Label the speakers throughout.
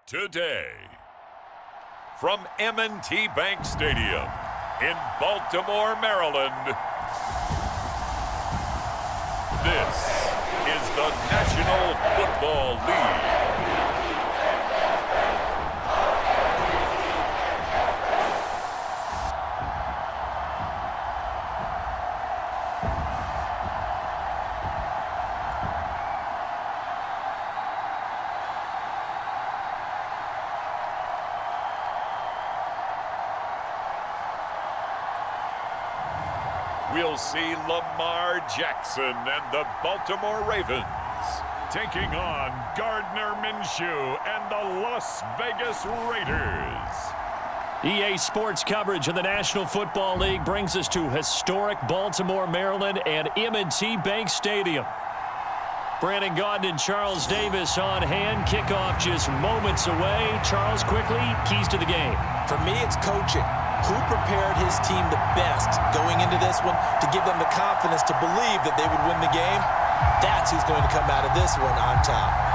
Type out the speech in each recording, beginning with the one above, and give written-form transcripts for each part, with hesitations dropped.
Speaker 1: today. From M&T Bank Stadium in Baltimore, Maryland, this is the National Football League. We'll see Lamar Jackson and the Baltimore Ravens taking on Gardner Minshew and the Las Vegas Raiders.
Speaker 2: EA Sports coverage of the National Football League brings us to historic Baltimore, Maryland and M&T Bank Stadium. Brandon Gaudin and Charles Davis on hand. Kickoff just moments away. Charles, quickly, keys to the game.
Speaker 3: For me, it's coaching. Who prepared his team the best going into this one to give them the confidence to believe that they would win the game? That's who's going to come out of this one on top.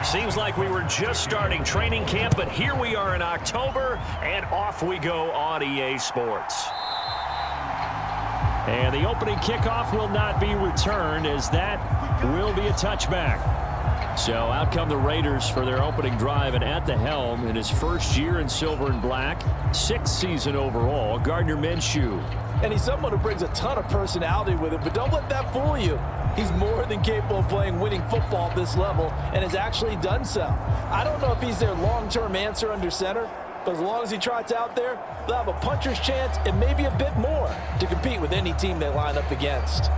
Speaker 2: Seems like we were just starting training camp, but here we are in October, and off we go on EA Sports. And the opening kickoff will not be returned, as that will be a touchback. So out come the Raiders for their opening drive, and at the helm in his first year in silver and black, 6th season overall, Gardner Minshew.
Speaker 3: And he's someone who brings a ton of personality with him, but don't let that fool you. He's more than capable of playing winning football at this level and has actually done so. I don't know if he's their long-term answer under center, but as long as he trots out there, they'll have a puncher's chance and maybe a bit more to compete with any team they line up against.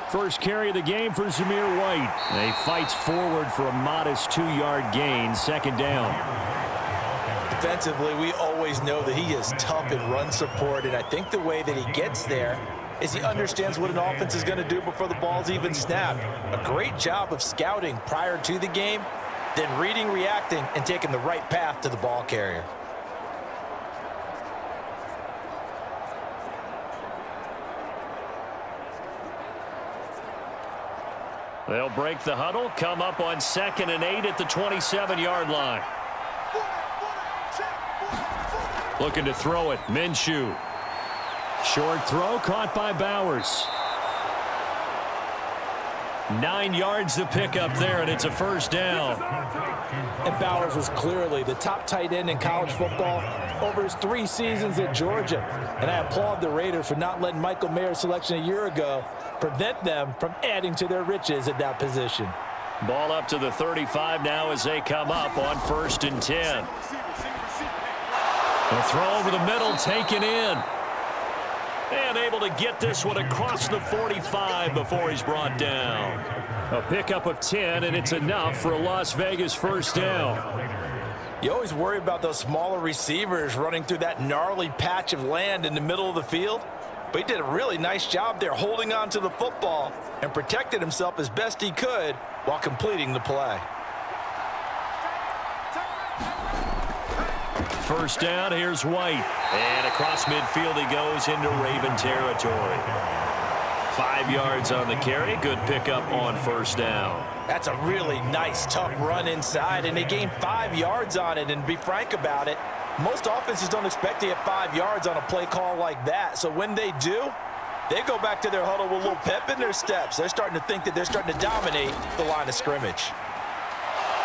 Speaker 2: First carry of the game for Zamir White. He fights forward for a modest 2-yard gain, second down.
Speaker 3: Defensively, we always know that he is tough in run support, and I think the way that he gets there is he understands what an offense is going to do before the ball's even snapped. A great job of scouting prior to the game, then reading, reacting, and taking the right path to the ball carrier.
Speaker 2: They'll break the huddle, come up on 2nd and 8 at the 27-yard line. Looking to throw it, Minshew. Short throw caught by Bowers. 9 yards to pick up there, and it's a first down.
Speaker 3: And Bowers was clearly the top tight end in college football over his 3 seasons at Georgia. And I applaud the Raiders for not letting Michael Mayer's selection a year ago prevent them from adding to their riches at that position.
Speaker 2: Ball up to the 35 now as they come up on 1st and 10. A throw over the middle, taken in. And able to get this one across the 45 before he's brought down. A pickup of 10, and it's enough for a Las Vegas first down.
Speaker 3: You always worry about those smaller receivers running through that gnarly patch of land in the middle of the field. But he did a really nice job there holding on to the football and protected himself as best he could while completing the play.
Speaker 2: First down, here's White. And across midfield he goes into Raven territory. 5 yards on the carry. Good pickup on first down.
Speaker 3: That's a really nice, tough run inside, and they gained 5 yards on it. And to be frank about it, most offenses don't expect to get 5 yards on a play call like that. So when they do, they go back to their huddle with a little pep in their steps. They're starting to think that they're starting to dominate the line of scrimmage.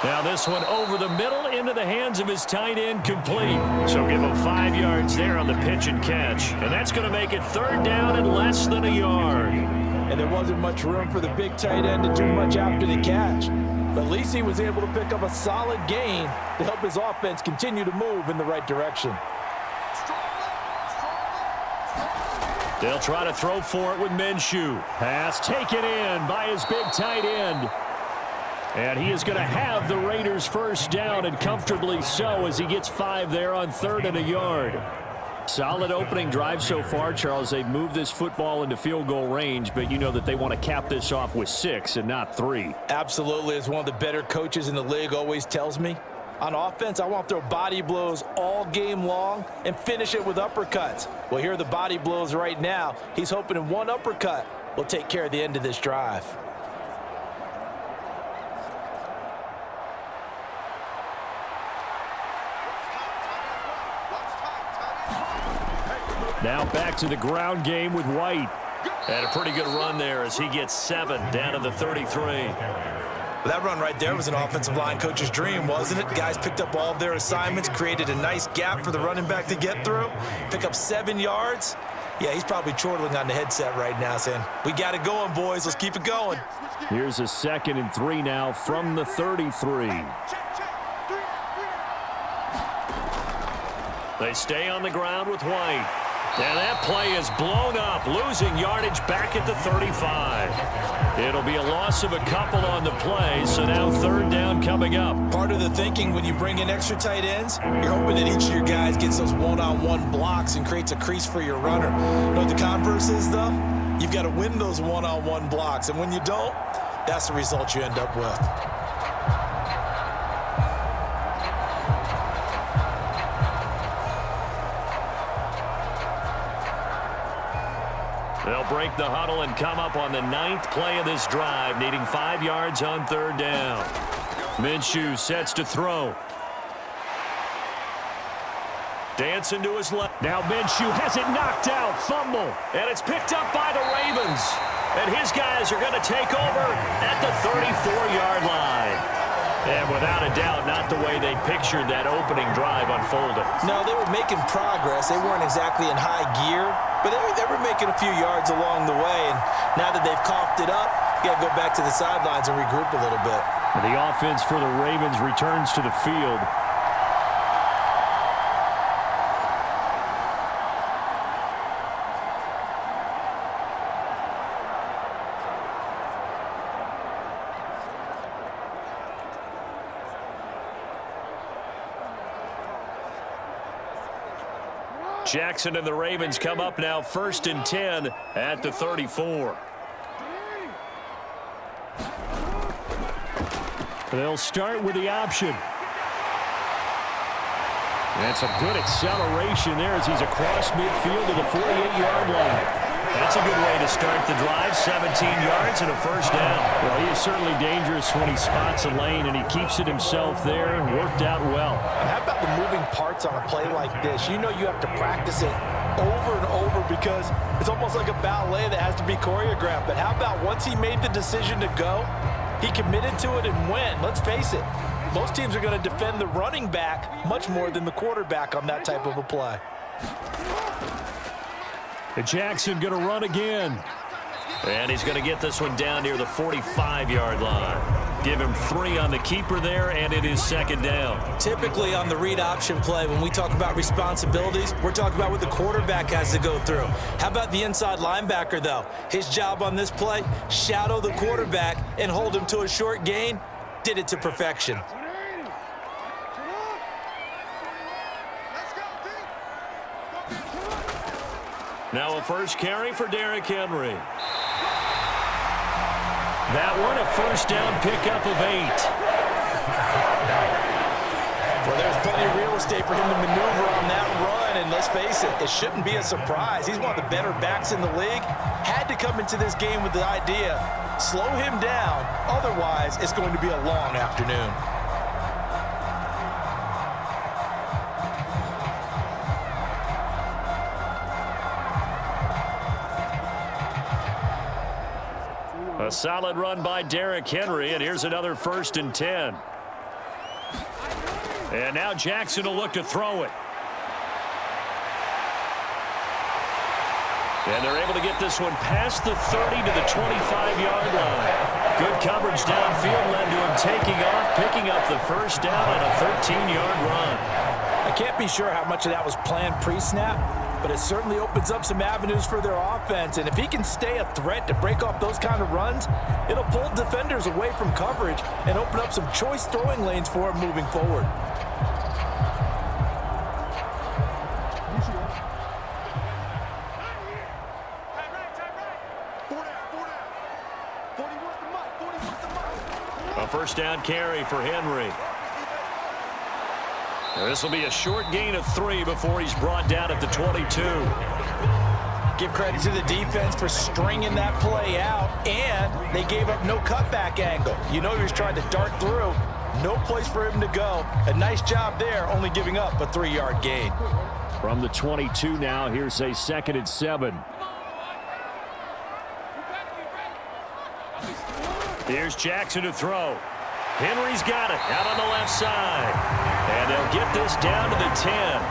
Speaker 2: Now this one over the middle into the hands of his tight end, complete. So give him 5 yards there on the pitch and catch. And that's going to make it 3rd down and less than a yard.
Speaker 3: And there wasn't much room for the big tight end to do much after the catch. But at least he was able to pick up a solid gain to help his offense continue to move in the right direction.
Speaker 2: They'll try to throw for it with Minshew. Pass taken in by his big tight end. And he is going to have the Raiders first down, and comfortably so, as he gets 5 there on 3rd and a yard. Solid opening drive so far, Charles. They've moved this football into field goal range, but you know that they want to cap this off with 6 and not 3.
Speaker 3: Absolutely. As one of the better coaches in the league always tells me, on offense, I want to throw body blows all game long and finish it with uppercuts. Well, here are the body blows right now. He's hoping in one uppercut will take care of the end of this drive.
Speaker 2: Now back to the ground game with White. And a pretty good run there as he gets 7 down to the 33.
Speaker 3: That run right there was an offensive line coach's dream, wasn't it? Guys picked up all of their assignments, created a nice gap for the running back to get through, pick up 7 yards. Yeah, he's probably chortling on the headset right now saying, we got it going, boys. Let's keep it going.
Speaker 2: Here's a 2nd and 3 now from the 33. They stay on the ground with White. And that play is blown up, losing yardage back at the 35. It'll be a loss of a couple on the play, so now 3rd down coming up.
Speaker 3: Part of the thinking when you bring in extra tight ends, you're hoping that each of your guys gets those one-on-one blocks and creates a crease for your runner. You know what the converse is, though? You've got to win those one-on-one blocks, and when you don't, that's the result you end up with.
Speaker 2: They'll break the huddle and come up on the 9th play of this drive, needing 5 yards on 3rd down. Minshew sets to throw. Dancing to his left. Now Minshew has it knocked out. Fumble. And it's picked up by the Ravens. And his guys are going to take over at the 34-yard line. And without a doubt, not the way they pictured that opening drive unfolding.
Speaker 3: No, they were making progress. They weren't exactly in high gear, but they were making a few yards along the way. And now that they've coughed it up, you got to go back to the sidelines and regroup a little bit.
Speaker 2: The offense for the Ravens returns to the field. Jackson and the Ravens come up now 1st and 10 at the 34. They'll start with the option. That's a good acceleration there as he's across midfield to the 48-yard line. That's a good way to start the drive. 17 yards and a first down. Well, he is certainly dangerous when he spots a lane, and he keeps it himself there. Worked out well.
Speaker 3: And how about the moving parts on a play like this? You know you have to practice it over and over because it's almost like a ballet that has to be choreographed. But how about once he made the decision to go, he committed to it and went. Let's face it, most teams are going to defend the running back much more than the quarterback on that type of a play.
Speaker 2: And Jackson going to run again. And he's going to get this one down near the 45-yard line. Give him 3 on the keeper there, and it is 2nd down.
Speaker 3: Typically on the read option play, when we talk about responsibilities, we're talking about what the quarterback has to go through. How about the inside linebacker, though? His job on this play, shadow the quarterback and hold him to a short gain. Did it to perfection.
Speaker 2: Now a first carry for Derrick Henry. That one a first down pickup of 8.
Speaker 3: Well, there's plenty of real estate for him to maneuver on that run, and let's face it, it shouldn't be a surprise. He's one of the better backs in the league. Had to come into this game with the idea, slow him down, otherwise it's going to be a long afternoon.
Speaker 2: A solid run by Derrick Henry, and here's another 1st and 10. And now Jackson will look to throw it. And they're able to get this one past the 30 to the 25-yard line. Good coverage downfield led to him taking off, picking up the first down on a 13-yard run.
Speaker 3: I can't be sure how much of that was planned pre-snap, but it certainly opens up some avenues for their offense. And if he can stay a threat to break off those kind of runs, it'll pull defenders away from coverage and open up some choice throwing lanes for him moving forward.
Speaker 2: A first down carry for Henry. This will be a short gain of 3 before he's brought down at the 22.
Speaker 3: Give credit to the defense for stringing that play out, and they gave up no cutback angle. You know he was trying to dart through. No place for him to go. A nice job there, only giving up a 3-yard gain.
Speaker 2: From the 22 now, here's a 2nd and 7. Here's Jackson to throw. Henry's got it out on the left side. And they'll get this down to the 10.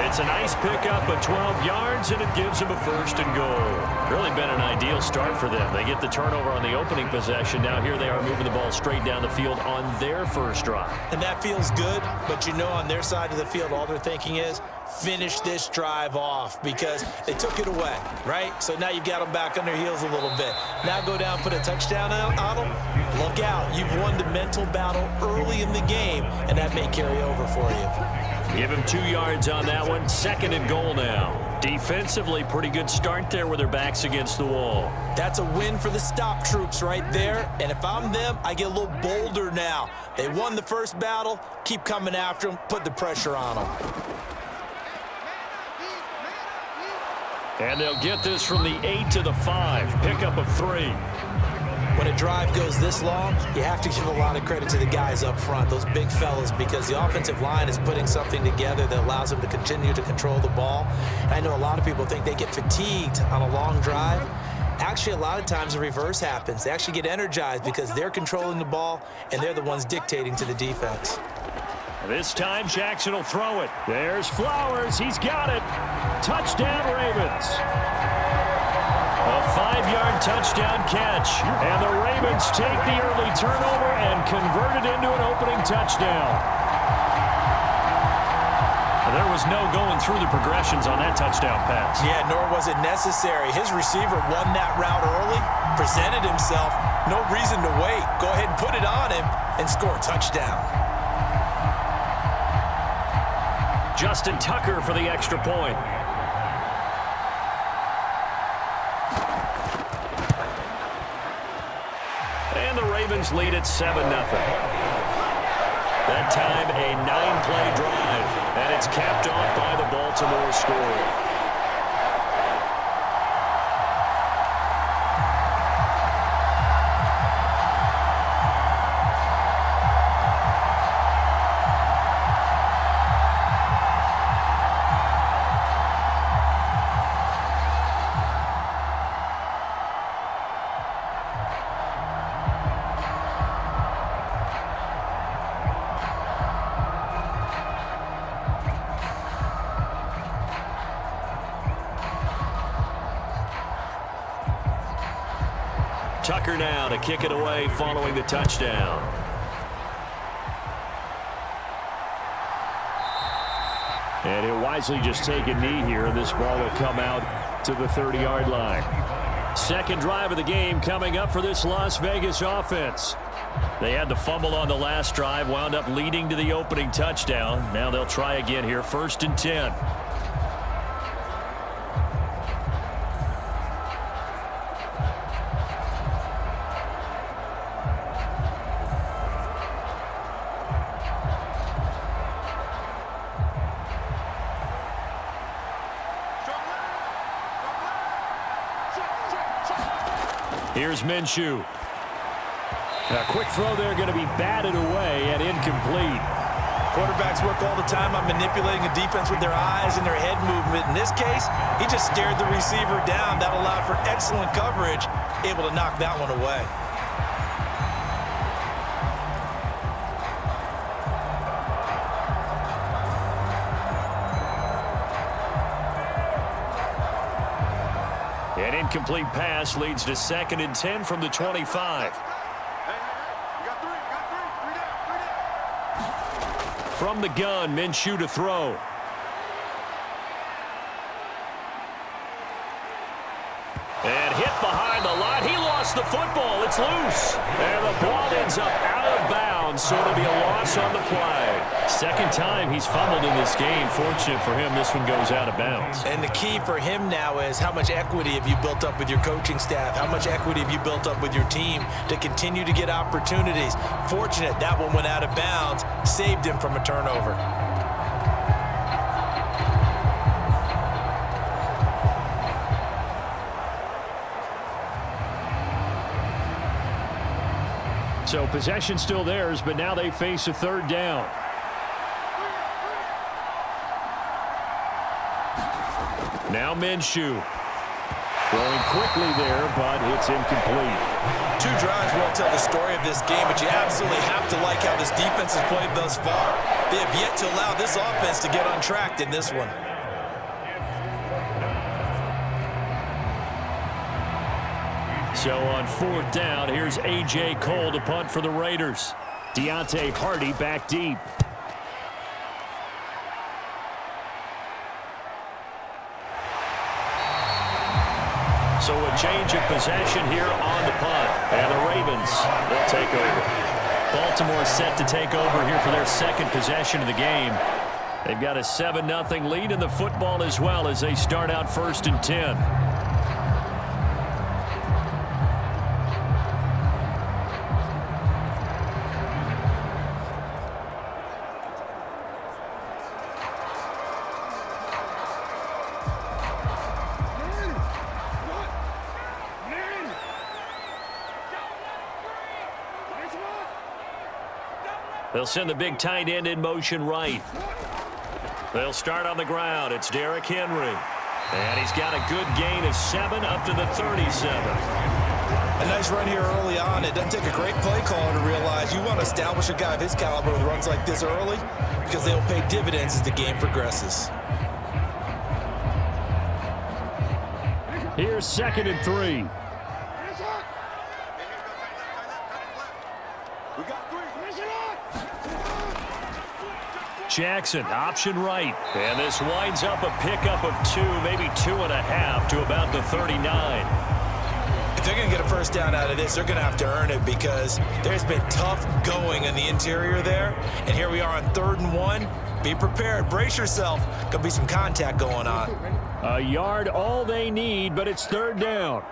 Speaker 2: It's a nice pickup of 12 yards, and it gives them a 1st and goal. Really been an ideal start for them. They get the turnover on the opening possession. Now here they are moving the ball straight down the field on their first drive.
Speaker 3: And that feels good, but you know on their side of the field, all they're thinking is, finish this drive off, because they took it away, right? So now you've got them back on their heels a little bit. Now go down, put a touchdown on them. Look out. You've won the mental battle early in the game, and that may carry over for you.
Speaker 2: Give him 2 yards on that one. 2nd and goal now. Defensively, pretty good start there with their backs against the wall.
Speaker 3: That's a win for the stop troops right there. And if I'm them, I get a little bolder now. They won the first battle. Keep coming after them. Put the pressure on them.
Speaker 2: And they'll get this from the 8 to the 5. Pickup of 3.
Speaker 3: When a drive goes this long, you have to give a lot of credit to the guys up front, those big fellas, because the offensive line is putting something together that allows them to continue to control the ball. And I know a lot of people think they get fatigued on a long drive. Actually, a lot of times the reverse happens. They actually get energized because they're controlling the ball, and they're the ones dictating to the defense.
Speaker 2: This time, Jackson will throw it. There's Flowers. He's got it. Touchdown, Ravens. A 5-yard touchdown catch. And the Ravens take the early turnover and convert it into an opening touchdown. There was no going through the progressions on that touchdown pass.
Speaker 3: Yeah, nor was it necessary. His receiver won that route early, presented himself. No reason to wait. Go ahead and put it on him and score a touchdown.
Speaker 2: Justin Tucker for the extra point. And the Ravens lead at 7-0. That time a 9-play drive, and it's capped off by the Baltimore score. Tucker now to kick it away following the touchdown. And he'll wisely just take a knee here, and this ball will come out to the 30-yard line. Second drive of the game coming up for this Las Vegas offense. They had the fumble on the last drive, wound up leading to the opening touchdown. Now they'll try again here, 1st and 10. Here's Minshew. A quick throw there, going to be batted away and incomplete.
Speaker 3: Quarterbacks work all the time on manipulating a defense with their eyes and their head movement. In this case, he just stared the receiver down. That allowed for excellent coverage, able to knock that one away.
Speaker 2: An incomplete pass leads to 2nd and 10 from the 25. From the gun, Minshew to throw. And hit behind the line. He lost the football. It's loose. And the ball ends up out of bounds, so it'll be a loss on the play. Second time he's fumbled in this game. Fortunate for him, this one goes out of bounds.
Speaker 3: And the key for him now is how much equity have you built up with your coaching staff? How much equity have you built up with your team to continue to get opportunities? Fortunate that one went out of bounds, saved him from a turnover.
Speaker 2: So possession still theirs, but now they face a third down. Now Minshew. Throwing quickly there, but it's incomplete.
Speaker 3: Two drives won't tell the story of this game, but you absolutely have to like how this defense has played thus far. They have yet to allow this offense to get untracked in this one.
Speaker 2: So on fourth down, here's A.J. Cole to punt for the Raiders. Deontay Hardy back deep. So a change of possession here on the punt. And the Ravens will take over. Baltimore set to take over here for their second possession of the game. They've got a 7-0 lead in the football as well as they start out 1st and 10. They'll send the big tight end in motion right. They'll start on the ground. It's Derrick Henry. And he's got a good gain of 7 up to the 37.
Speaker 3: A nice run here early on. It doesn't take a great play caller to realize you want to establish a guy of his caliber with runs like this early because they'll pay dividends as the game progresses.
Speaker 2: Here's 2nd and 3. Jackson, option right. And this winds up a pickup of 2, maybe 2.5 to about the 39.
Speaker 3: If they're going to get a first down out of this, they're going to have to earn it because there's been tough going in the interior there. And here we are on 3rd and 1. Be prepared. Brace yourself. Could be some contact going on.
Speaker 2: A yard all they need, but it's 3rd down.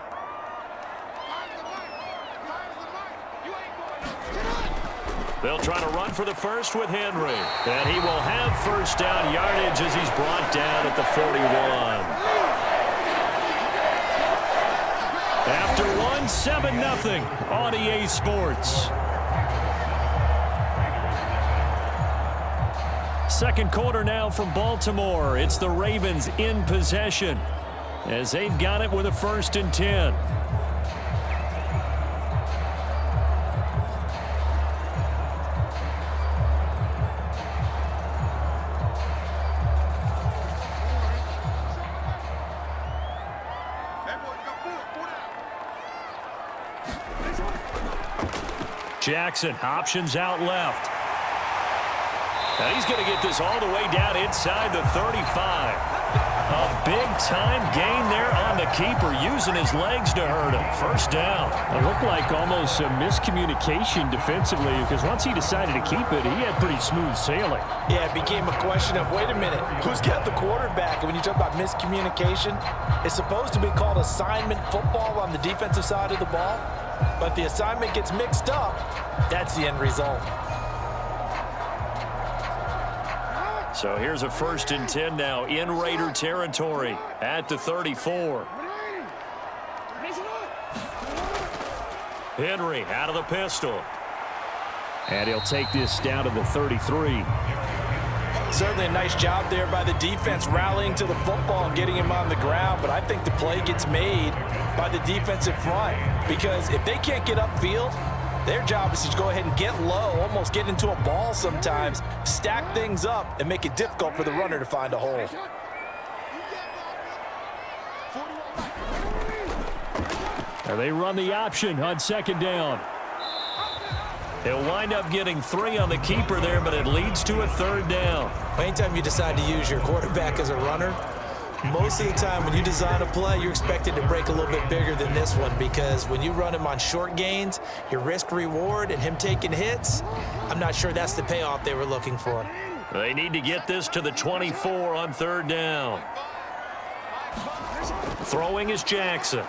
Speaker 2: They'll try to run for the first with Henry. And he will have first down yardage as he's brought down at the 41. After one, 7-0 on EA Sports. Second quarter now from Baltimore. It's the Ravens in possession as they've got it with a 1st and 10. Jackson, options out left. Now he's going to get this all the way down inside the 35. A big-time gain there on the keeper, using his legs to hurt him. First down.
Speaker 4: It looked like almost a miscommunication defensively because once he decided to keep it, he had pretty smooth sailing.
Speaker 3: Yeah, it became a question of, wait a minute, who's got the quarterback? And when you talk about miscommunication, it's supposed to be called assignment football on the defensive side of the ball. But the assignment gets mixed up. That's the end result.
Speaker 2: So here's a 1st and 10 now in Raider territory at the 34. Henry out of the pistol.
Speaker 4: And he'll take this down to the 33.
Speaker 3: Certainly a nice job there by the defense rallying to the football and getting him on the ground. But I think the play gets made by the defensive front because if they can't get upfield, their job is to go ahead and get low, almost get into a ball sometimes, stack things up, and make it difficult for the runner to find a hole.
Speaker 4: And they run the option on 2nd down.
Speaker 2: He'll wind up getting 3 on the keeper there, but it leads to a 3rd down.
Speaker 3: Anytime you decide to use your quarterback as a runner, most of the time when you design a play, you're expected to break a little bit bigger than this one, because when you run him on short gains, your risk-reward and him taking hits, I'm not sure that's the payoff they were looking for.
Speaker 2: They need to get this to the 24 on 3rd down. Throwing is Jackson.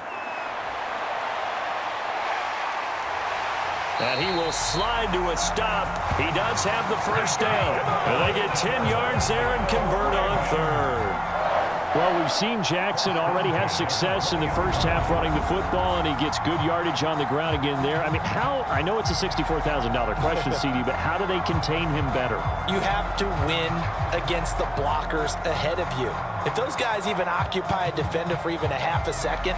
Speaker 2: And he will slide to a stop. He does have the 1st down. And they get 10 yards there and convert on 3rd.
Speaker 4: Well, we've seen Jackson already have success in the first half running the football, and he gets good yardage on the ground again there. I mean, I know it's a $64,000 question, CD, but how do they contain him better?
Speaker 3: You have to win against the blockers ahead of you. If those guys even occupy a defender for even a half a second,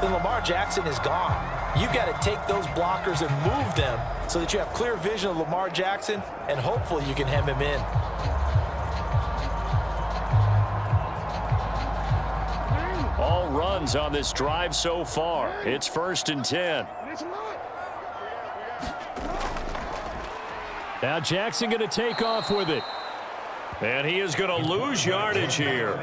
Speaker 3: then Lamar Jackson is gone. You've got to take those blockers and move them so that you have clear vision of Lamar Jackson, and hopefully you can hem him in.
Speaker 2: All runs on this drive so far. It's 1st and 10.
Speaker 4: Now Jackson going to take off with it.
Speaker 2: And he is going to lose yardage here.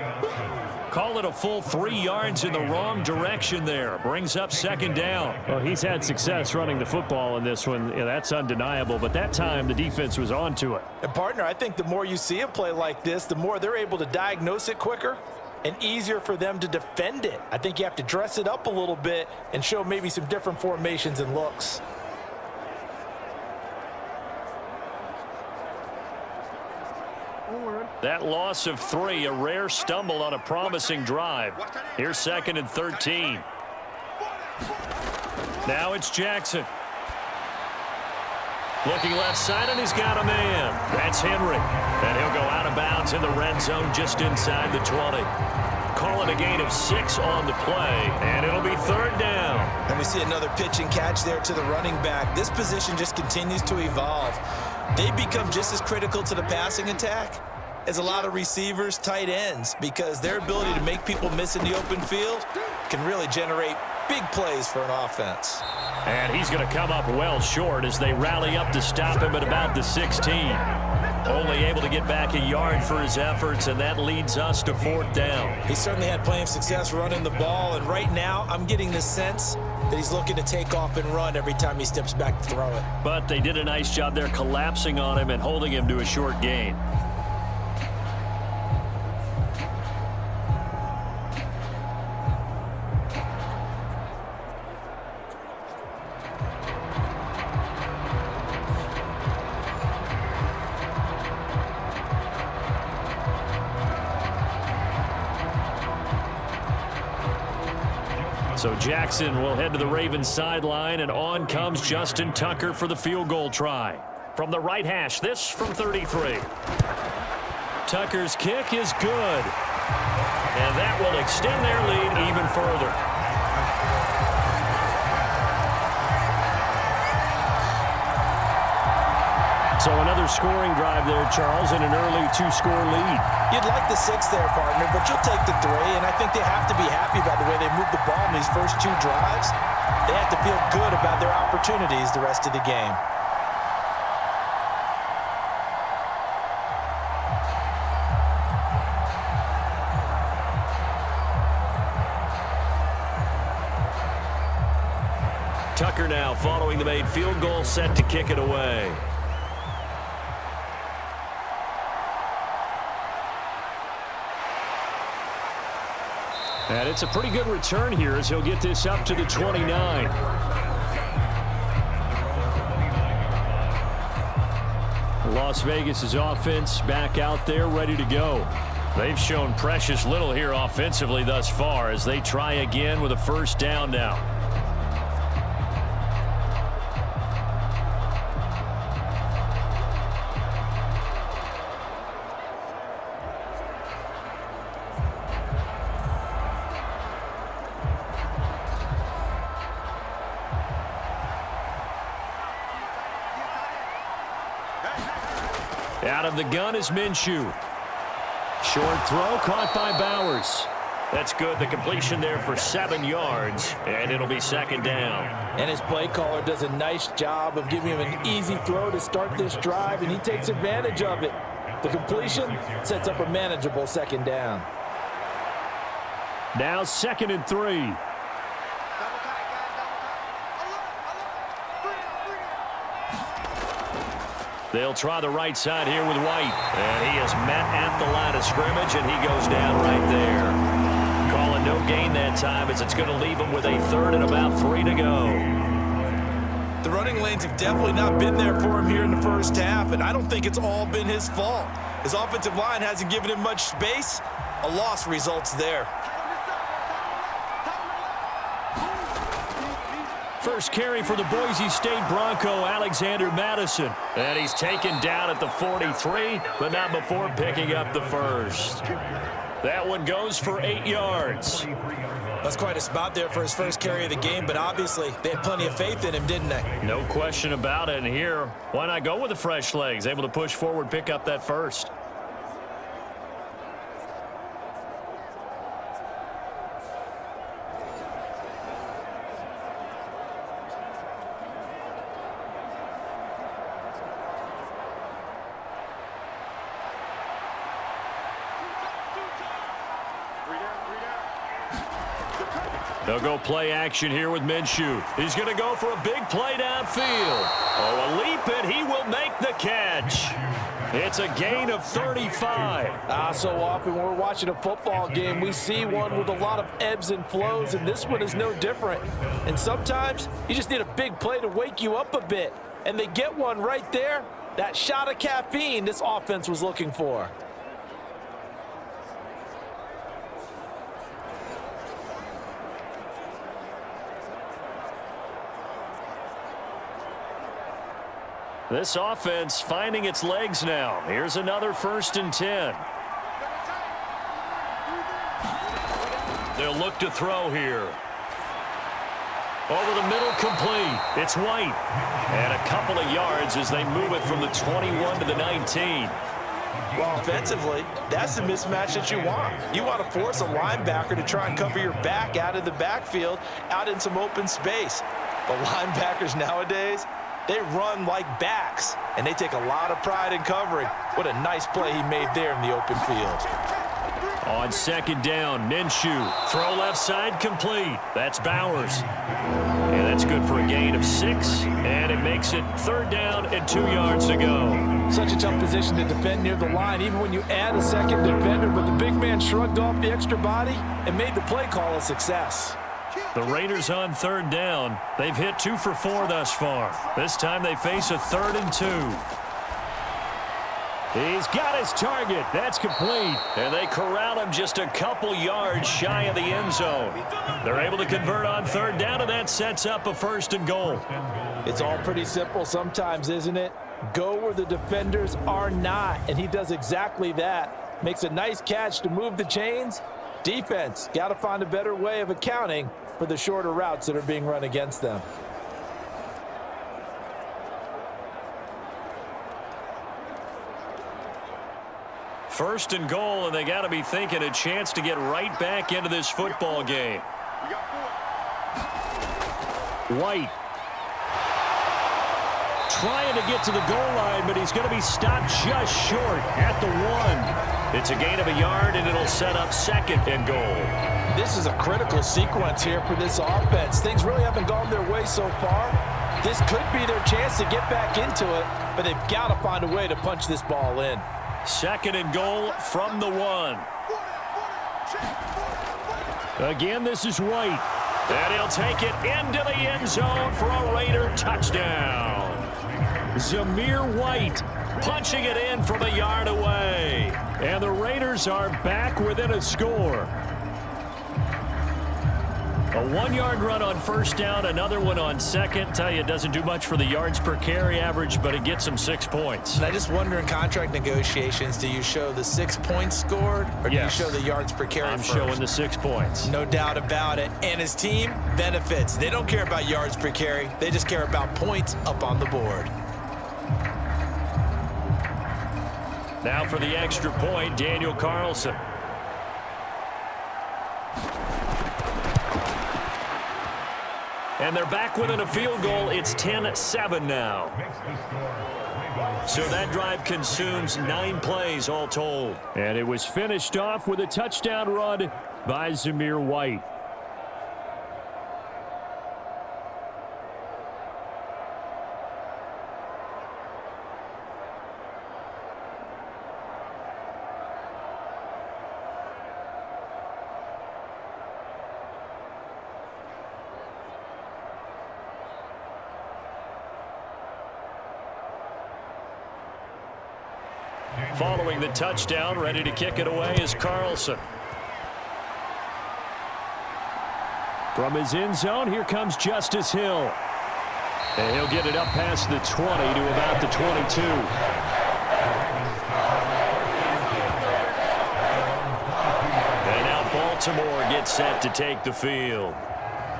Speaker 2: Call it a full 3 yards in the wrong direction there. Brings up 2nd down.
Speaker 4: Well, he's had success running the football in this one. Yeah, that's undeniable. But that time, the defense was onto it.
Speaker 3: And, partner, I think the more you see a play like this, the more they're able to diagnose it quicker and easier for them to defend it. I think you have to dress it up a little bit and show maybe some different formations and looks.
Speaker 2: That loss of 3, a rare stumble on a promising drive. Here's 2nd and 13. Now it's Jackson. Looking left side, and he's got a man. That's Henry. And he'll go out of bounds in the red zone just inside the 20. Call it a gain of 6 on the play, and it'll be 3rd down.
Speaker 3: And we see another pitch and catch there to the running back. This position just continues to evolve. They become just as critical to the passing attack as a lot of receivers, tight ends, because their ability to make people miss in the open field can really generate big plays for an offense.
Speaker 2: And he's going to come up well short as they rally up to stop him at about the 16. Only able to get back a yard for his efforts, and that leads us to 4th down.
Speaker 3: He certainly had plenty of success running the ball, and right now I'm getting the sense that he's looking to take off and run every time he steps back to throw it.
Speaker 2: But they did a nice job there collapsing on him and holding him to a short gain. So Jackson will head to the Ravens sideline, and on comes Justin Tucker for the field goal try. From the right hash, this from 33. Tucker's kick is good. And that will extend their lead even further.
Speaker 4: So another scoring drive there, Charles, and an early 2-score lead.
Speaker 3: You'd like the 6 there, partner, but you'll take the 3, and I think they have to be happy about the way they moved the ball in these first 2 drives. They have to feel good about their opportunities the rest of the game.
Speaker 2: Tucker now following the made field goal, set to kick it away.
Speaker 4: And it's a pretty good return here as he'll get this up to the 29. Las Vegas' offense back out there ready to go.
Speaker 2: They've shown precious little here offensively thus far as they try again with a 1st down now. Out of the gun is Minshew. Short throw caught by Bowers. That's good. The completion there for 7 yards, and it'll be second down.
Speaker 3: And his play caller does a nice job of giving him an easy throw to start this drive, and he takes advantage of it. The completion sets up a manageable second down.
Speaker 4: Now 2nd and 3.
Speaker 2: They'll try the right side here with White. And he is met at the line of scrimmage, and he goes down right there. Calling no gain that time as it's going to leave him with a 3rd and about 3 to go.
Speaker 3: The running lanes have definitely not been there for him here in the first half, and I don't think it's all been his fault. His offensive line hasn't given him much space. A loss results there.
Speaker 2: First carry for the Boise State Bronco, Alexander Madison. And he's taken down at the 43, but not before picking up the first. That one goes for 8 yards.
Speaker 3: That's quite a spot there for his first carry of the game, but obviously they had plenty of faith in him, didn't they?
Speaker 2: No question about it. And here, why not go with the fresh legs? Able to push forward, pick up that first. They'll go play action here with Minshew. He's going to go for a big play downfield. Oh, a leap, and he will make the catch. It's a gain of 35.
Speaker 3: So often when we're watching a football game, we see one with a lot of ebbs and flows, and this one is no different. And sometimes you just need a big play to wake you up a bit. And they get one right there. That shot of caffeine this offense was looking for.
Speaker 2: This offense finding its legs now. Here's another 1st and 10. They'll look to throw here. Over the middle, complete. It's White. And a couple of yards as they move it from the 21 to the 19.
Speaker 3: Well, offensively, that's the mismatch that you want. You want to force a linebacker to try and cover your back out of the backfield, out in some open space. But linebackers nowadays, they run like backs, and they take a lot of pride in covering. What a nice play he made there in the open field.
Speaker 2: On 2nd down, Minshew. Throw left side, complete. That's Bowers. And that's good for a gain of 6, and it makes it 3rd down and 2 yards to go.
Speaker 3: Such a tough position to defend near the line, even when you add a second defender, but the big man shrugged off the extra body and made the play call a success.
Speaker 2: The Raiders on 3rd down. They've hit 2 for 4 thus far. This time they face a 3rd and 2. He's got his target. That's complete. And they corral him just a couple yards shy of the end zone. They're able to convert on 3rd down, and that sets up a 1st and goal.
Speaker 3: It's all pretty simple sometimes, isn't it? Go where the defenders are not, and he does exactly that. Makes a nice catch to move the chains. Defense, got to find a better way of accounting for the shorter routes that are being run against them.
Speaker 2: First and goal, and they got to be thinking a chance to get right back into this football game. White trying to get to the goal line, but he's going to be stopped just short at the 1. It's a gain of a yard, and it'll set up 2nd and goal.
Speaker 3: This is a critical sequence here for this offense. Things really haven't gone their way so far. This could be their chance to get back into it, but they've got to find a way to punch this ball in.
Speaker 2: 2nd and goal from the 1. Again, this is White. And he'll take it into the end zone for a Raider touchdown. Zamir White punching it in from a yard away. And the Raiders are back within a score. A 1-yard run on 1st down, another one on 2nd. Tell you, it doesn't do much for the yards per carry average, but it gets them 6 points.
Speaker 3: And I just wonder in contract negotiations, do you show the 6 points scored, or do you show the yards per carry
Speaker 2: I'm
Speaker 3: first?
Speaker 2: showing the 6 points.
Speaker 3: No doubt about it. And his team benefits. They don't care about yards per carry. They just care about points up on the board.
Speaker 2: Now for the extra point, Daniel Carlson. And they're back within a field goal. It's 10-7 now. So that drive consumes 9 plays all told.
Speaker 4: And it was finished off with a touchdown run by Zamir White.
Speaker 2: Following the touchdown, ready to kick it away is Carlson.
Speaker 4: From his end zone, here comes Justice Hill. And he'll get it up past the 20 to about the 22.
Speaker 2: And now Baltimore gets set to take the field.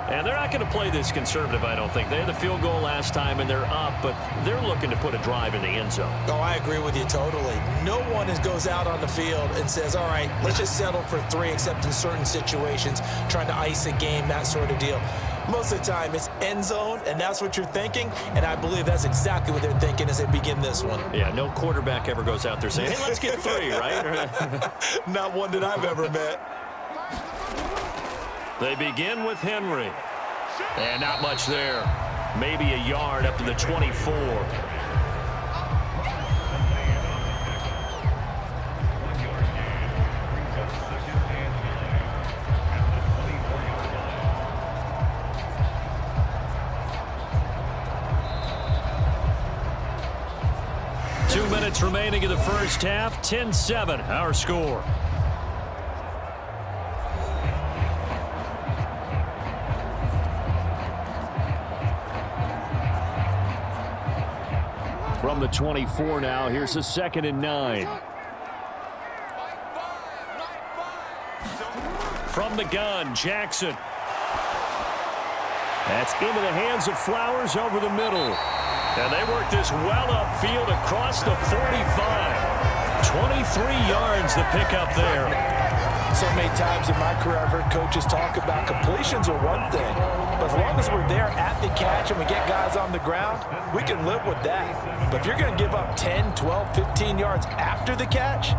Speaker 2: And they're not going to play this conservative, I don't think. They had the field goal last time, and they're up, but they're looking to put a drive in the end zone.
Speaker 3: Oh, I agree with you totally. No one goes out on the field and says, all right, let's just settle for 3, except in certain situations, trying to ice a game, that sort of deal. Most of the time, it's end zone, and that's what you're thinking, and I believe that's exactly what they're thinking as they begin this one.
Speaker 2: Yeah, no quarterback ever goes out there saying, hey, let's get 3, right?
Speaker 3: Not one that I've ever met.
Speaker 2: They begin with Henry. And not much there. Maybe a yard up to the 24. Two minutes remaining in the first half. 10-7, our score.
Speaker 4: From the 24 now, here's a 2nd and 9.
Speaker 2: From the gun, Jackson.
Speaker 4: That's into the hands of Flowers over the middle.
Speaker 2: And they work this well upfield across the 45. 23 yards the pickup there.
Speaker 3: So many times in my career, I've heard coaches talk about completions are one thing, but as long as we're there at the catch and we get guys on the ground, we can live with that. But if you're going to give up 10, 12, 15 yards after the catch,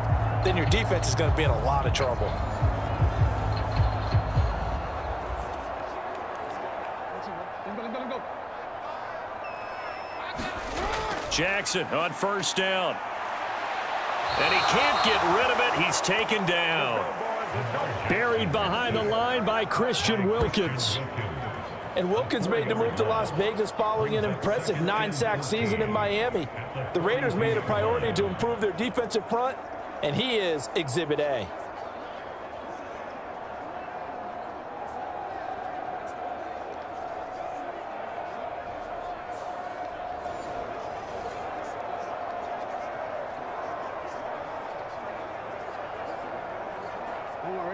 Speaker 3: then your defense is going to be in a lot of trouble.
Speaker 2: Jackson on first down. And he can't get rid of it. He's taken down.
Speaker 4: Buried behind the line by Christian Wilkins.
Speaker 3: And Wilkins made the move to Las Vegas following an impressive 9-sack season in Miami. The Raiders made a priority to improve their defensive front, and he is Exhibit A.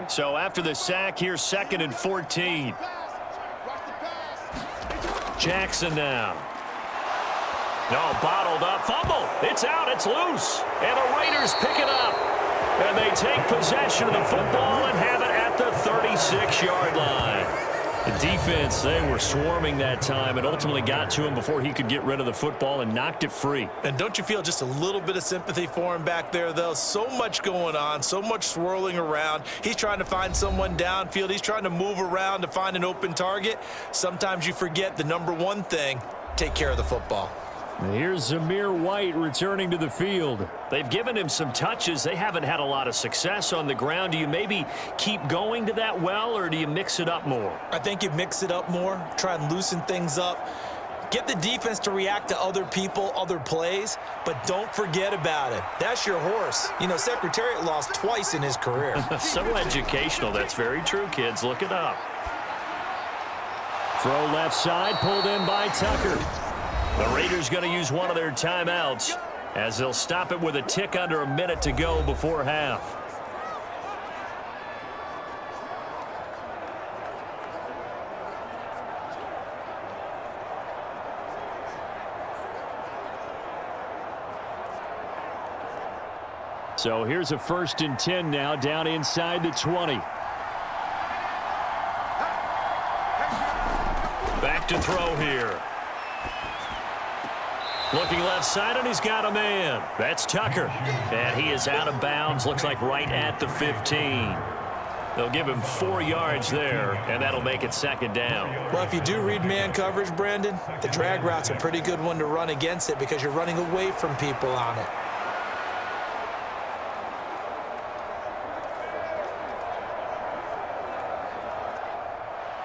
Speaker 2: So after the sack, here's 2nd and 14. Jackson now. No, bottled up. Fumble. It's out. It's loose. And the Raiders pick it up. And they take possession of the football and have it at the 36-yard line. The defense, they were swarming that time and ultimately got to him before he could get rid of the football and knocked it free.
Speaker 3: And don't you feel just a little bit of sympathy for him back there, though? So much going on, so much swirling around. He's trying to find someone downfield. He's trying to move around to find an open target. Sometimes you forget the number one thing, take care of the football.
Speaker 4: Here's Zamir White returning to the field.
Speaker 2: They've given him some touches. They haven't had a lot of success on the ground. Do you maybe keep going to that well, or do you mix it up more?
Speaker 3: I think you mix it up more, try and loosen things up. Get the defense to react to other people, other plays, but don't forget about it. That's your horse. You know, Secretariat lost twice in his career.
Speaker 2: So educational. That's very true, kids. Look it up.
Speaker 4: Throw left side, pulled in by Tucker.
Speaker 2: The Raiders going to use one of their timeouts as they'll stop it with a tick under a minute to go before half.
Speaker 4: So here's a 1st and 10 now, down inside the 20.
Speaker 2: Back back to throw here. Looking left side, and he's got a man. That's Tucker. And he is out of bounds, looks like right at the 15. They'll give him 4 yards there, and that'll make it second down.
Speaker 3: Well, if you do read man coverage, Brandon, the drag route's a pretty good one to run against it because you're running away from people on it.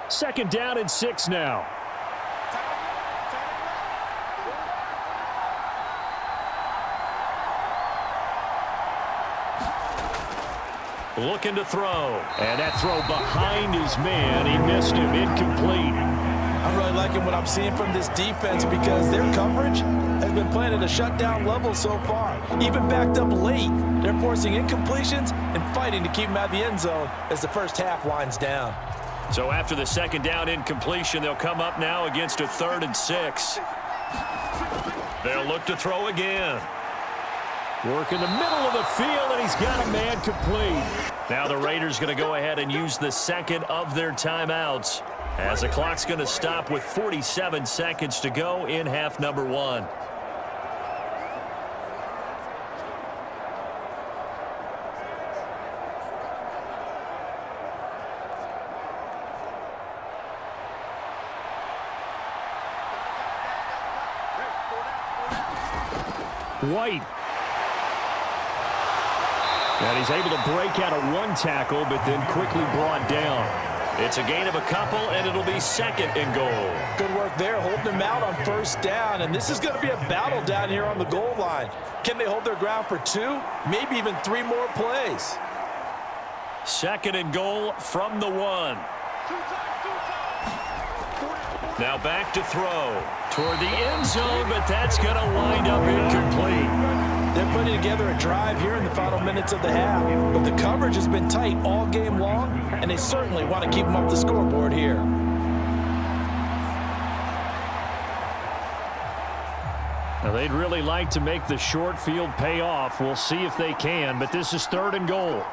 Speaker 4: Second down and 6 now.
Speaker 2: Looking to throw.
Speaker 4: And that throw behind his man. He missed him. Incomplete.
Speaker 3: I'm really liking what I'm seeing from this defense because their coverage has been playing at a shutdown level so far. Even backed up late, they're forcing incompletions and fighting to keep them out of the end zone as the first half winds down.
Speaker 2: So after the second down incompletion, they'll come up now against a 3rd and 6. They'll look to throw again.
Speaker 4: Work in the middle of the field, and he's got a man complete.
Speaker 2: Now the Raiders going to go ahead and use the second of their timeouts as the clock's going to stop with 47 seconds to go in half number 1.
Speaker 4: White. And he's able to break out of 1 tackle, but then quickly brought down.
Speaker 2: It's a gain of a couple, and it'll be 2nd and goal.
Speaker 3: Good work there, holding him out on 1st down, and this is going to be a battle down here on the goal line. Can they hold their ground for 2, maybe even 3 more plays?
Speaker 2: 2nd and goal from the 1. Now back to throw. Toward the end zone, but that's going to wind up incomplete.
Speaker 3: They're putting together a drive here in the final minutes of the half, but the coverage has been tight all game long, and they certainly want to keep them up the scoreboard here.
Speaker 4: Now they'd really like to make the short field pay off. We'll see if they can, but this is 3rd and goal.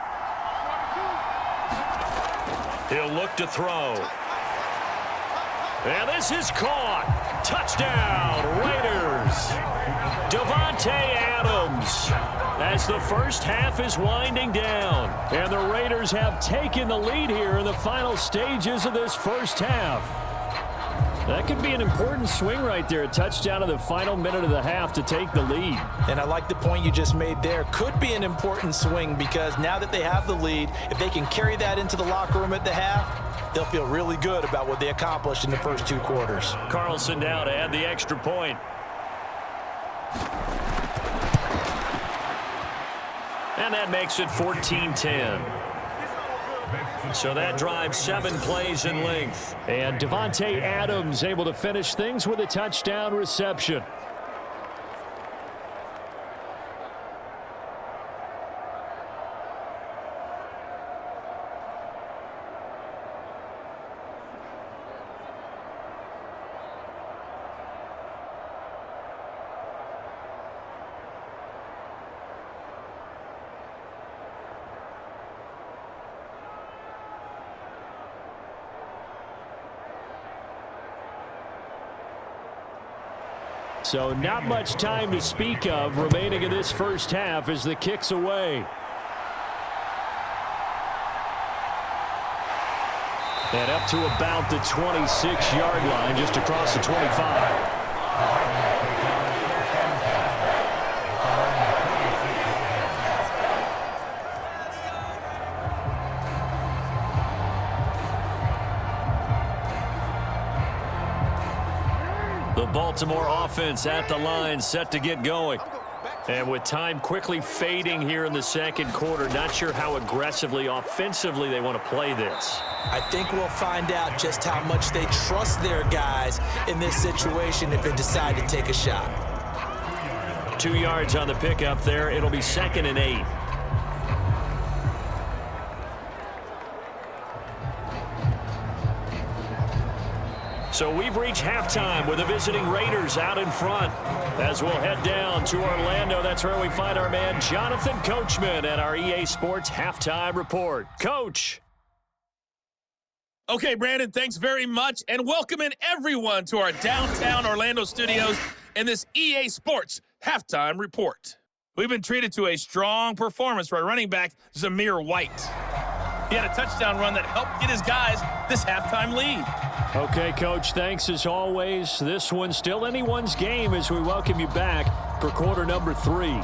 Speaker 2: He'll look to throw. And this is caught. Touchdown, Raiders. Davante Adams as the first half is winding down.
Speaker 4: And the Raiders have taken the lead here in the final stages of this first half. That could be an important swing right there. A touchdown in the final minute of the half to take the lead.
Speaker 3: And I like the point you just made there. Could be an important swing because now that they have the lead, if they can carry that into the locker room at the half, they'll feel really good about what they accomplished in the first 2 quarters.
Speaker 2: Carlson now to add the extra point. And that makes it 14-10. So that drives 7 plays in length.
Speaker 4: And Davante Adams able to finish things with a touchdown reception. So not much time to speak of remaining in this first half as the kick's away. And up to about the 26-yard line, just across the 25.
Speaker 2: The Baltimore offense at the line, set to get going. And with time quickly fading here in the second quarter, not sure how aggressively, offensively they want to play this.
Speaker 3: I think we'll find out just how much they trust their guys in this situation if they decide to take a shot.
Speaker 2: 2 yards on the pickup there. It'll be 2nd and 8. So we've reached halftime with the visiting Raiders out in front. As we'll head down to Orlando, that's where we find our man Jonathan Coachman at our EA Sports Halftime Report. Coach.
Speaker 5: Okay, Brandon, thanks very much, and welcome in everyone to our downtown Orlando studios in this EA Sports Halftime Report. We've been treated to a strong performance by running back Zamir White. He had a touchdown run that helped get his guys this halftime lead.
Speaker 2: Okay, Coach, thanks as always. This one's still anyone's game as we welcome you back for quarter number 3.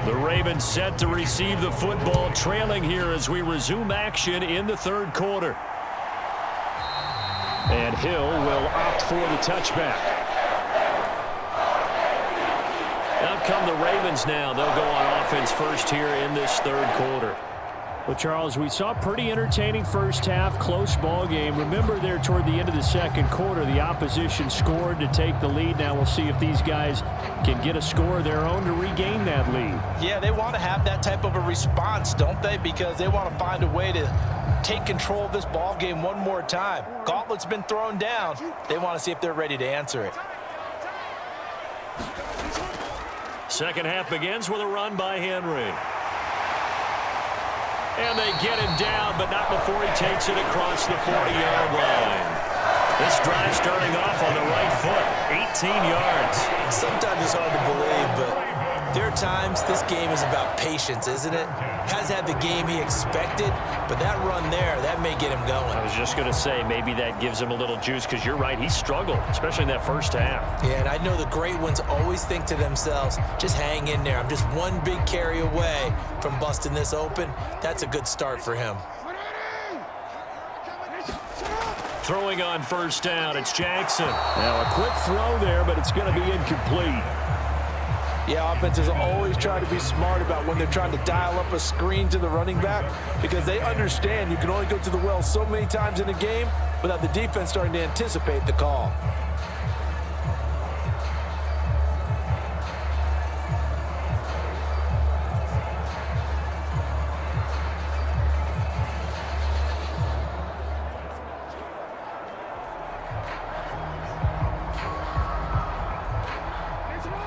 Speaker 2: The Ravens set to receive the football, trailing here as we resume action in the third quarter. And Hill will opt for the touchback. Out come the Ravens now. They'll go on offense first here in this third quarter. Well, Charles, we saw a pretty entertaining first half, close ball game. Remember there toward the end of the second quarter, the opposition scored to take the lead. Now we'll see if these guys can get a score of their own to regain that lead.
Speaker 3: Yeah, they want to have that type of a response, don't they? Because they want to find a way to take control of this ball game one more time. Gauntlet's been thrown down. They want to see if they're ready to answer it.
Speaker 2: Second half begins with a run by Henry. And they get him down, but not before he takes it across the 40-yard line. This drive starting off on the right foot, 18 yards.
Speaker 3: Sometimes it's hard to believe, but there are times this game is about patience, isn't it? Has had the game he expected, but that run there, that may get him going.
Speaker 2: I was just going to say, maybe that gives him a little juice, because you're right, he struggled, especially in that first half.
Speaker 3: Yeah, and I know the great ones always think to themselves, just hang in there. I'm just one big carry away from busting this open. That's a good start for him.
Speaker 2: Throwing on first down, it's Jackson. Now a quick throw there, but it's going to be incomplete.
Speaker 3: Yeah, offenses always try to be smart about when they're trying to dial up a screen to the running back because they understand you can only go to the well so many times in a game without the defense starting to anticipate the call.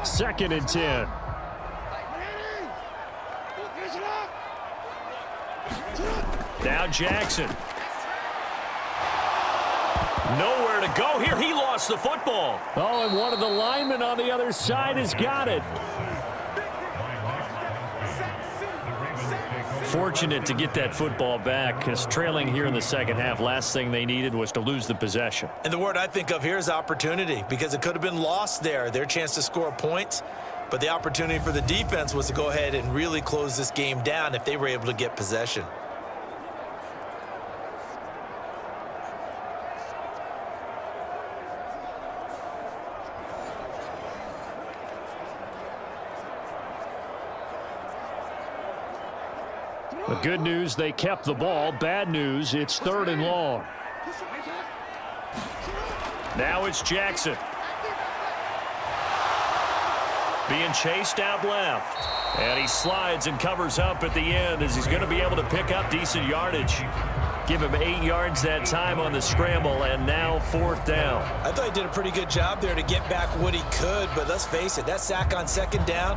Speaker 2: Second and 10. Now Jackson. Nowhere to go here. He lost the football. Oh, and one of the linemen on the other side has got it. Fortunate to get that football back, because trailing here in the second half, last thing they needed was to lose the possession.
Speaker 3: And the word I think of here is opportunity, because it could have been lost there, their chance to score points. But the opportunity for the defense was to go ahead and really close this game down if they were able to get possession.
Speaker 2: The good news, they kept the ball. Bad news, it's third and long. Now it's Jackson. Being chased out left. And he slides and covers up at the end as he's going to be able to pick up decent yardage. Give him 8 yards that time on the scramble, and now fourth down.
Speaker 3: I thought he did a pretty good job there to get back what he could, but let's face it, that sack on second down,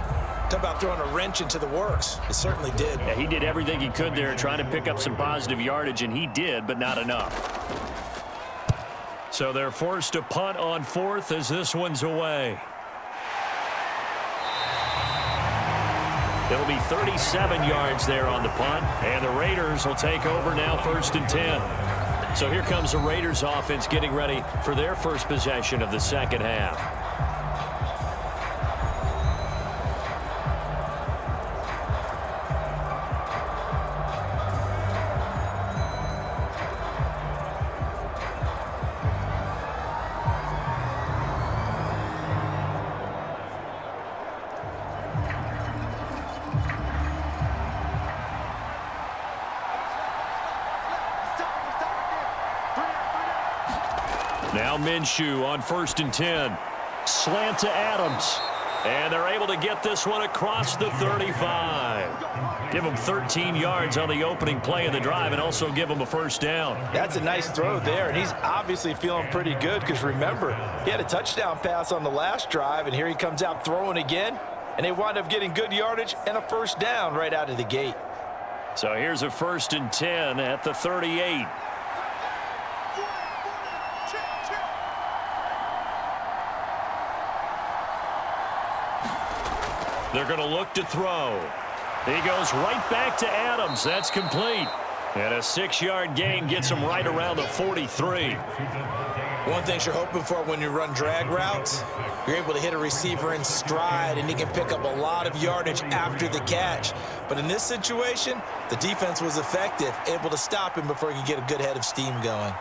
Speaker 3: talk about throwing a wrench into the works. It certainly did.
Speaker 2: Yeah, he did everything he could there trying to pick up some positive yardage, and he did, but not enough. So they're forced to punt on fourth as this one's away. It'll be 37 yards there on the punt, and the Raiders will take over now first and 10. So here comes the Raiders offense getting ready for their first possession of the second half. Now Minshew on 1st and 10. Slant to Adams. And they're able to get this one across the 35. Give him 13 yards on the opening play of the drive and also give him a first down.
Speaker 3: That's a nice throw there, and he's obviously feeling pretty good because, remember, he had a touchdown pass on the last drive, and here he comes out throwing again, and they wind up getting good yardage and a first down right out of the gate.
Speaker 2: So here's a 1st and 10 at the 38. They're going to look to throw. He goes right back to Adams. That's complete. And a 6-yard gain gets him right around the 43.
Speaker 6: One thing you're hoping for when you run drag routes, you're able to hit a receiver in stride, and he can pick up a lot of yardage after the catch. But in this situation, the defense was effective, able to stop him before he could get a good head of steam going.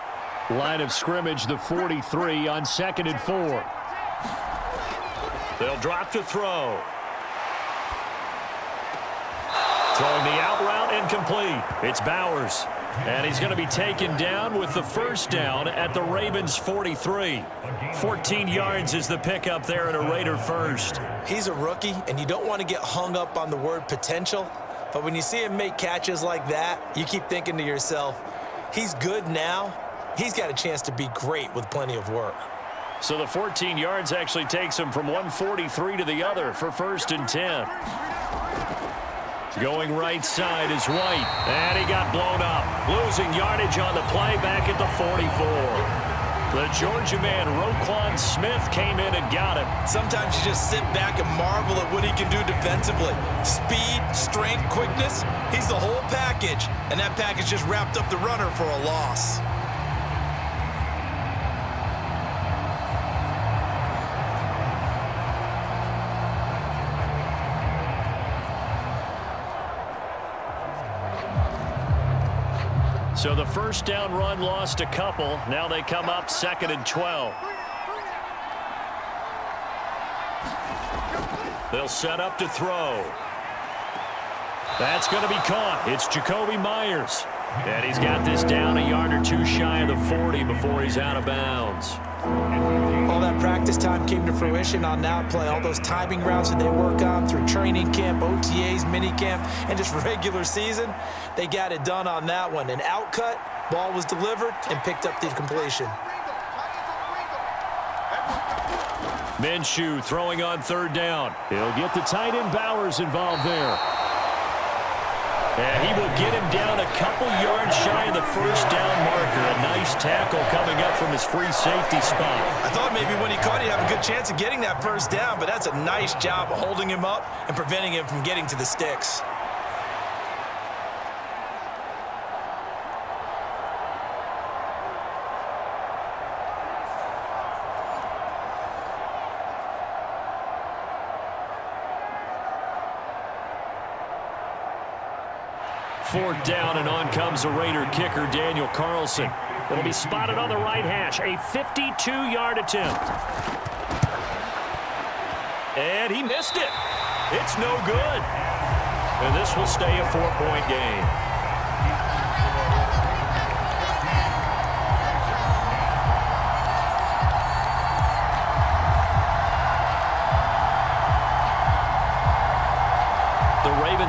Speaker 4: Line of scrimmage, the 43 on 2nd and 4.
Speaker 2: They'll drop to throw. Throwing the out route incomplete. It's Bowers. And he's going to be taken down with the first down at the Ravens 43. 14 yards is the pickup there at a Raider first.
Speaker 6: He's a rookie, and you don't want to get hung up on the word potential. But when you see him make catches like that, you keep thinking to yourself, he's good now. He's got a chance to be great with plenty of work.
Speaker 2: So the 14 yards actually takes him from 143 to the other for 1st and 10. Going right side is White, and he got blown up. Losing yardage on the play back at the 44. The Georgia man, Roquan Smith, came in and got him.
Speaker 6: Sometimes you just sit back and marvel at what he can do defensively. Speed, strength, quickness, he's the whole package, and that package just wrapped up the runner for a loss.
Speaker 2: So the first down run lost a couple. Now they come up 2nd and 12. They'll set up to throw. That's going to be caught. It's Jacoby Myers. And he's got this down a yard or two shy of the 40 before he's out of bounds.
Speaker 6: All that practice time came to fruition on that play. All those timing routes that they work on through training camp, OTAs, minicamp, and just regular season, they got it done on that one. An outcut, ball was delivered, and picked up the completion.
Speaker 2: Minshew throwing on 3rd down.
Speaker 4: He'll get the tight end Bowers involved there.
Speaker 2: And he will get him down a couple yards shy of the first down marker. A nice tackle coming up from his free safety spot.
Speaker 6: I thought maybe when he caught it, he'd have a good chance of getting that first down, but that's a nice job of holding him up and preventing him from getting to the sticks.
Speaker 2: Fourth down, and on comes a Raider kicker, Daniel Carlson. It'll be spotted on the right hash. A 52-yard attempt. And he missed it. It's no good. And this will stay a 4-point game.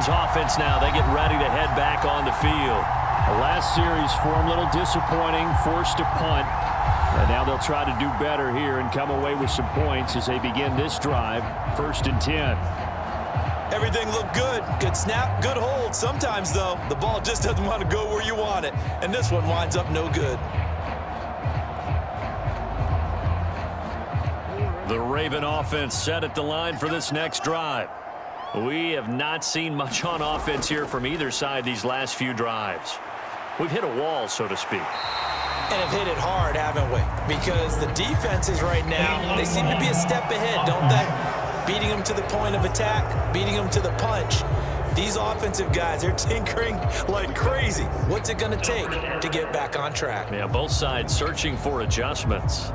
Speaker 2: Offense now. They get ready to head back on the field.
Speaker 4: The last series for him, a little disappointing, forced to punt. And now they'll try to do better here and come away with some points as they begin this drive. 1st and 10.
Speaker 6: Everything looked good. Good snap, good hold. Sometimes, though, the ball just doesn't want to go where you want it. And this one winds up no good.
Speaker 2: The Raven offense set at the line for this next drive. We have not seen much on offense here from either side these last few drives. We've hit a wall, so to speak.
Speaker 6: And have hit it hard, haven't we? Because the defenses right now, they seem to be a step ahead, don't they? Beating them to the point of attack, beating them to the punch. These offensive guys, they're tinkering like crazy. What's it going to take to get back on track?
Speaker 2: Yeah, both sides searching for adjustments.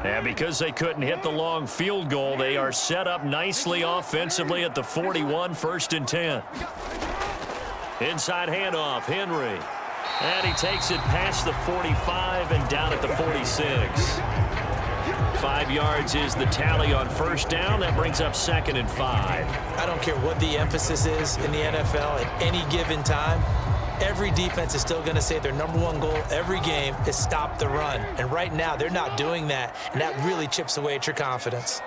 Speaker 2: And because they couldn't hit the long field goal, they are set up nicely offensively at the 41, 1st and 10. Inside handoff, Henry. And he takes it past the 45 and down at the 46. 5 yards is the tally on first down. That brings up 2nd and 5.
Speaker 6: I don't care what the emphasis is in the NFL at any given time. Every defense is still going to say their #1 goal every game is stop the run. And right now, they're not doing that, and that really chips away at your confidence.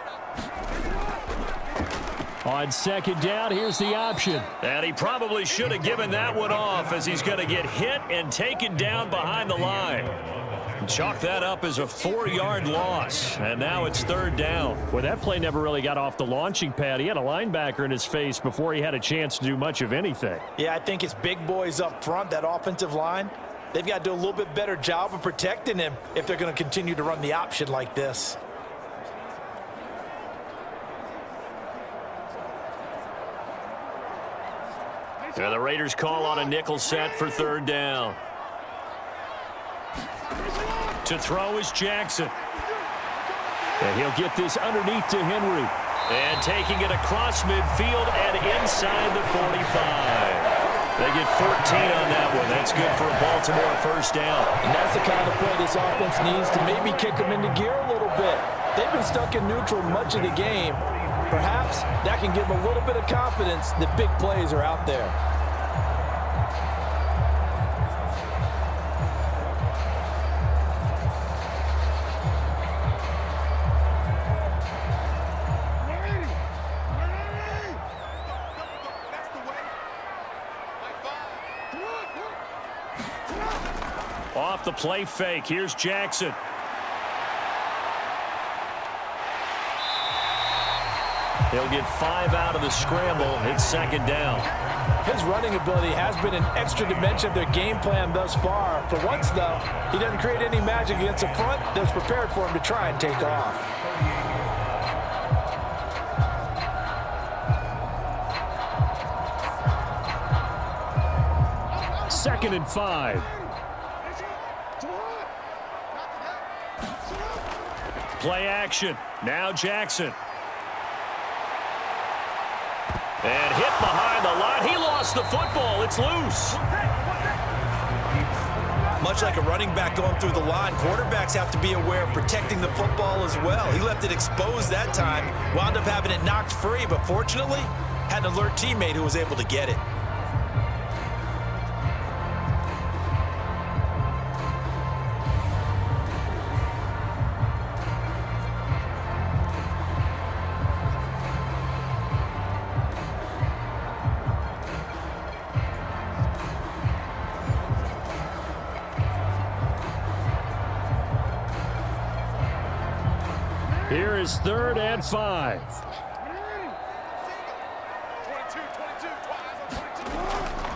Speaker 4: On 2nd down, here's the option.
Speaker 2: And he probably should have given that one off, as he's going to get hit and taken down behind the line. Chalk that up as a 4-yard loss, and now it's 3rd down.
Speaker 4: Well, that play never really got off the launching pad. He had a linebacker in his face before he had a chance to do much of anything.
Speaker 3: Yeah, I think it's big boys up front, that offensive line. They've got to do a little bit better job of protecting him if they're going to continue to run the option like this.
Speaker 2: And the Raiders call on a nickel set for 3rd down. To throw is Jackson.
Speaker 4: And he'll get this underneath to Henry.
Speaker 2: And taking it across midfield and inside the 45. They get 14 on that one. That's good for a Baltimore 1st down.
Speaker 3: And that's the kind of play this offense needs to maybe kick them into gear a little bit. They've been stuck in neutral much of the game. Perhaps that can give them a little bit of confidence that big plays are out there.
Speaker 2: Off the play fake. Here's Jackson. He'll get 5 out of the scramble. It's 2nd down.
Speaker 3: His running ability has been an extra dimension of their game plan thus far. For once, though, he doesn't create any magic against the front that's prepared for him to try and take off.
Speaker 4: Second and 5.
Speaker 2: Play action. Now Jackson. And hit behind the line. He lost the football. It's loose.
Speaker 6: Much like a running back going through the line, quarterbacks have to be aware of protecting the football as well. He left it exposed that time, wound up having it knocked free, but fortunately, had an alert teammate who was able to get it.
Speaker 4: Here is 3rd and 5.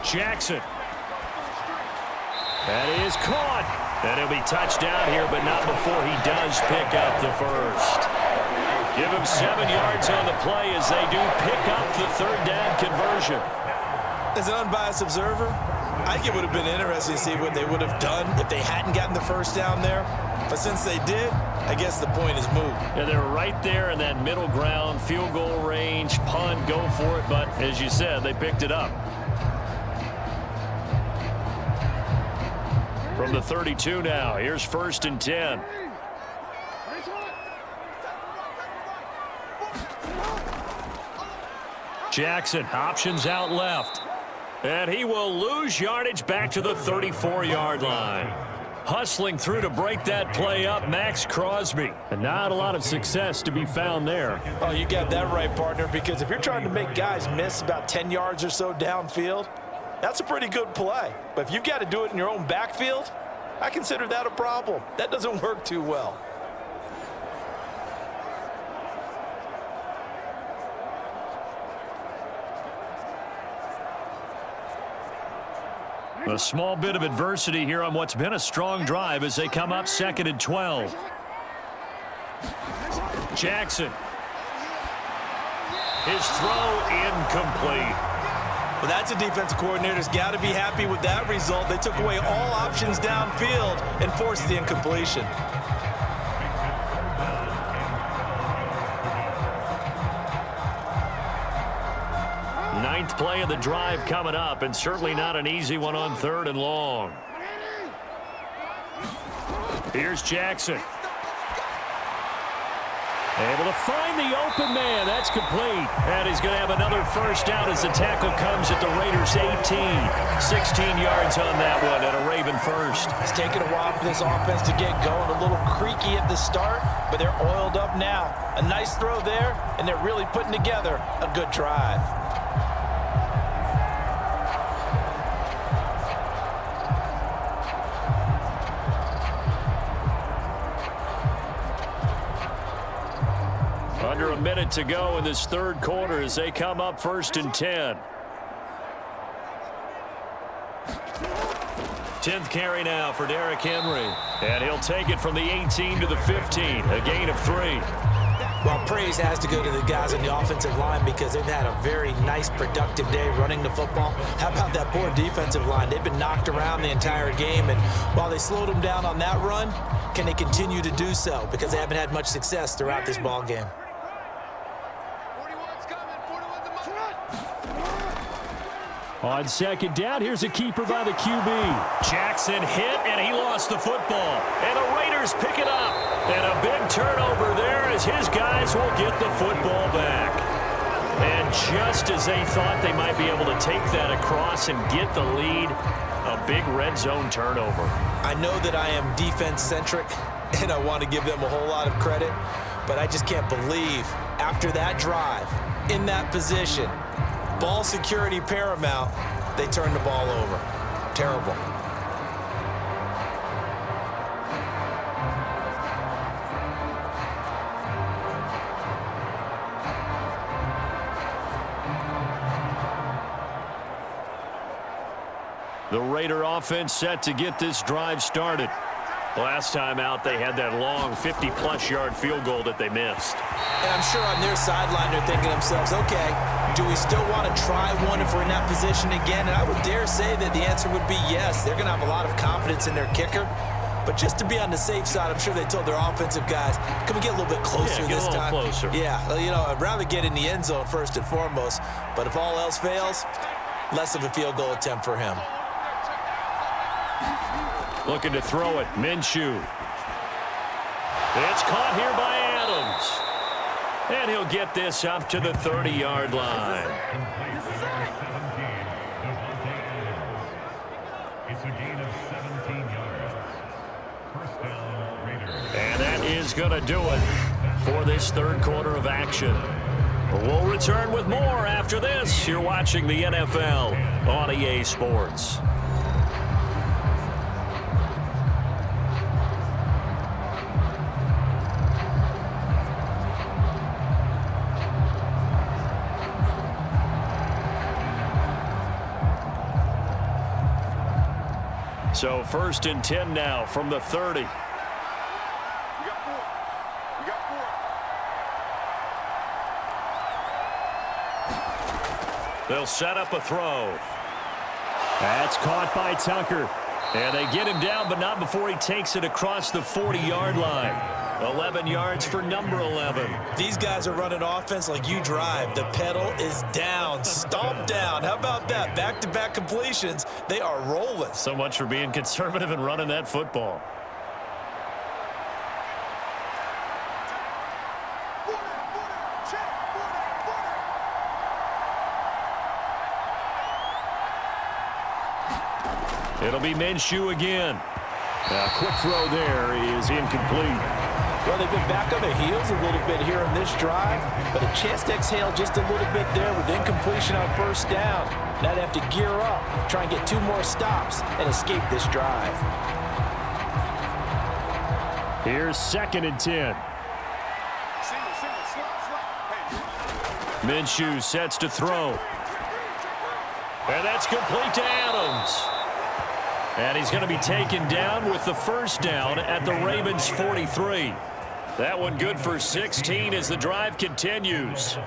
Speaker 2: Jackson. That is caught. And he'll be touchdown here, but not before he does pick up the 1st. Give him 7 yards on the play as they do pick up the 3rd down conversion.
Speaker 6: As an unbiased observer, I think it would have been interesting to see what they would have done if they hadn't gotten the 1st down there. But since they did, I guess the point is moot.
Speaker 2: Yeah, they're right there in that middle ground, field goal range, punt, go for it. But as you said, they picked it up. From the 32 now, here's 1st and 10. Jackson, options out left. And he will lose yardage back to the 34-yard line. Hustling through to break that play up, Max Crosby.
Speaker 4: And not a lot of success to be found there.
Speaker 3: Oh, you got that right, partner, because if you're trying to make guys miss about 10 yards or so downfield, that's a pretty good play. But if you've got to do it in your own backfield, I consider that a problem. That doesn't work too well.
Speaker 2: A small bit of adversity here on what's been a strong drive as they come up 2nd and 12. Jackson. His throw incomplete.
Speaker 6: Well, that's a defensive coordinator's got to be happy with that result. They took away all options downfield and forced the incompletion.
Speaker 2: 9th play of the drive coming up, and certainly not an easy one on 3rd and long. Here's Jackson. Able to find the open man. That's complete. And he's going to have another first down as the tackle comes at the Raiders' 18. 16 yards on that one and a Raven first.
Speaker 3: It's taken a while for this offense to get going. A little creaky at the start, but they're oiled up now. A nice throw there, and they're really putting together a good drive.
Speaker 2: Under a minute to go in this 3rd quarter as they come up 1st and 10. 10th carry now for Derrick Henry. And he'll take it from the 18 to the 15. A gain of 3.
Speaker 6: Well, praise has to go to the guys on the offensive line because they've had a very nice, productive day running the football. How about that poor defensive line? They've been knocked around the entire game, and while they slowed them down on that run, can they continue to do so? Because they haven't had much success throughout this ball game.
Speaker 4: On 2nd down, here's a keeper by the QB.
Speaker 2: Jackson hit, and he lost the football. And the Raiders pick it up. And a big turnover there as his guys will get the football back. And just as they thought they might be able to take that across and get the lead, a big red zone turnover.
Speaker 6: I know that I am defense-centric, and I want to give them a whole lot of credit, but I just can't believe after that drive, in that position, ball security paramount, they turned the ball over. Terrible.
Speaker 2: The Raider offense set to get this drive started. Last time out, they had that long 50-plus yard field goal that they missed.
Speaker 6: And I'm sure on their sideline they're thinking to themselves, okay, do we still want to try one if we're in that position again? And I would dare say that the answer would be yes. They're going to have a lot of confidence in their kicker. But just to be on the safe side, I'm sure they told their offensive guys, can we get a little bit closer this time?
Speaker 2: Closer.
Speaker 6: Yeah, you know, I'd rather get in the end zone first and foremost. But if all else fails, less of a field goal attempt for him.
Speaker 2: Looking to throw it, Minshew. It's caught here by Adams. And he'll get this up to the 30-yard line.
Speaker 1: It's a gain of 17 yards. First down, Raiders.
Speaker 2: And that is going to do it for this 3rd quarter of action. We'll return with more after this. You're watching the NFL on EA Sports. So 1st and 10 now from the 30. They'll set up a throw.
Speaker 4: That's caught by Tucker.
Speaker 2: And they get him down, but not before he takes it across the 40-yard line. 11 yards for number 11.
Speaker 6: These guys are running offense like you drive. The pedal is down, stomp down. How about that? Back-to-back completions. They are rolling.
Speaker 2: So much for being conservative and running that football. It'll be Minshew again.
Speaker 4: A quick throw there is incomplete.
Speaker 3: Well, they've been back on their heels a little bit here in this drive, but a chance to exhale just a little bit there with incompletion on 1st down. Now they have to gear up, try and get 2 more stops, and escape this drive.
Speaker 4: Here's 2nd and 10.
Speaker 2: Minshew sets to throw. And that's complete to Adams. And he's going to be taken down with the 1st down at the Ravens' 43. That one good for 16 as the drive continues.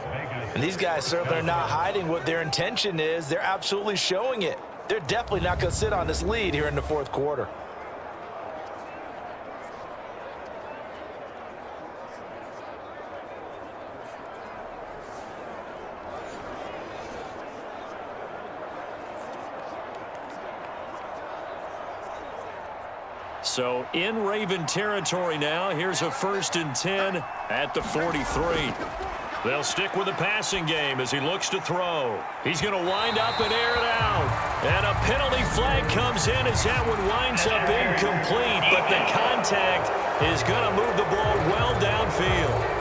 Speaker 3: And these guys certainly are not hiding what their intention is. They're absolutely showing it. They're definitely not going to sit on this lead here in the 4th quarter.
Speaker 2: So in Raven territory now. Here's a 1st and 10 at the 43. They'll stick with the passing game as he looks to throw. He's going to wind up and air it out. And a penalty flag comes in as that one winds up incomplete. But the contact is going to move the ball well downfield.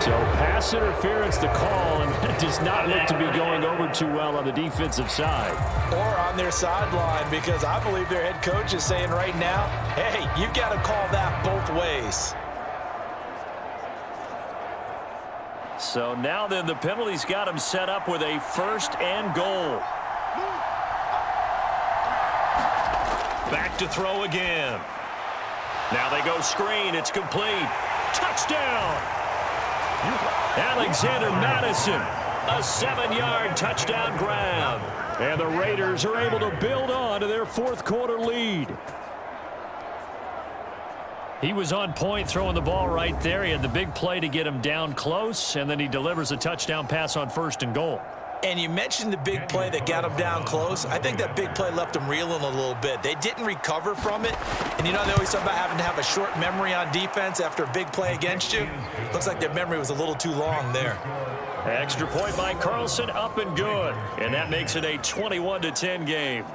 Speaker 4: So pass interference the call, and that does not look to be going over too well on the defensive side.
Speaker 6: Or on their sideline, because I believe their head coach is saying right now, hey, you've got to call that both ways.
Speaker 2: So now then the penalty's got him set up with a 1st and goal. Back to throw again. Now they go screen. It's complete. Touchdown! Alexander Madison, a 7-yard touchdown grab. And the Raiders are able to build on to their 4th quarter lead. He was on point throwing the ball right there. He had the big play to get him down close, and then he delivers a touchdown pass on 1st and goal.
Speaker 6: And you mentioned the big play that got him down close. I think that big play left him reeling a little bit. They didn't recover from it. And you know, they always talk about having to have a short memory on defense after a big play against you. Looks like their memory was a little too long there.
Speaker 2: Extra point by Carlson, up and good. And that makes it a 21-10 game.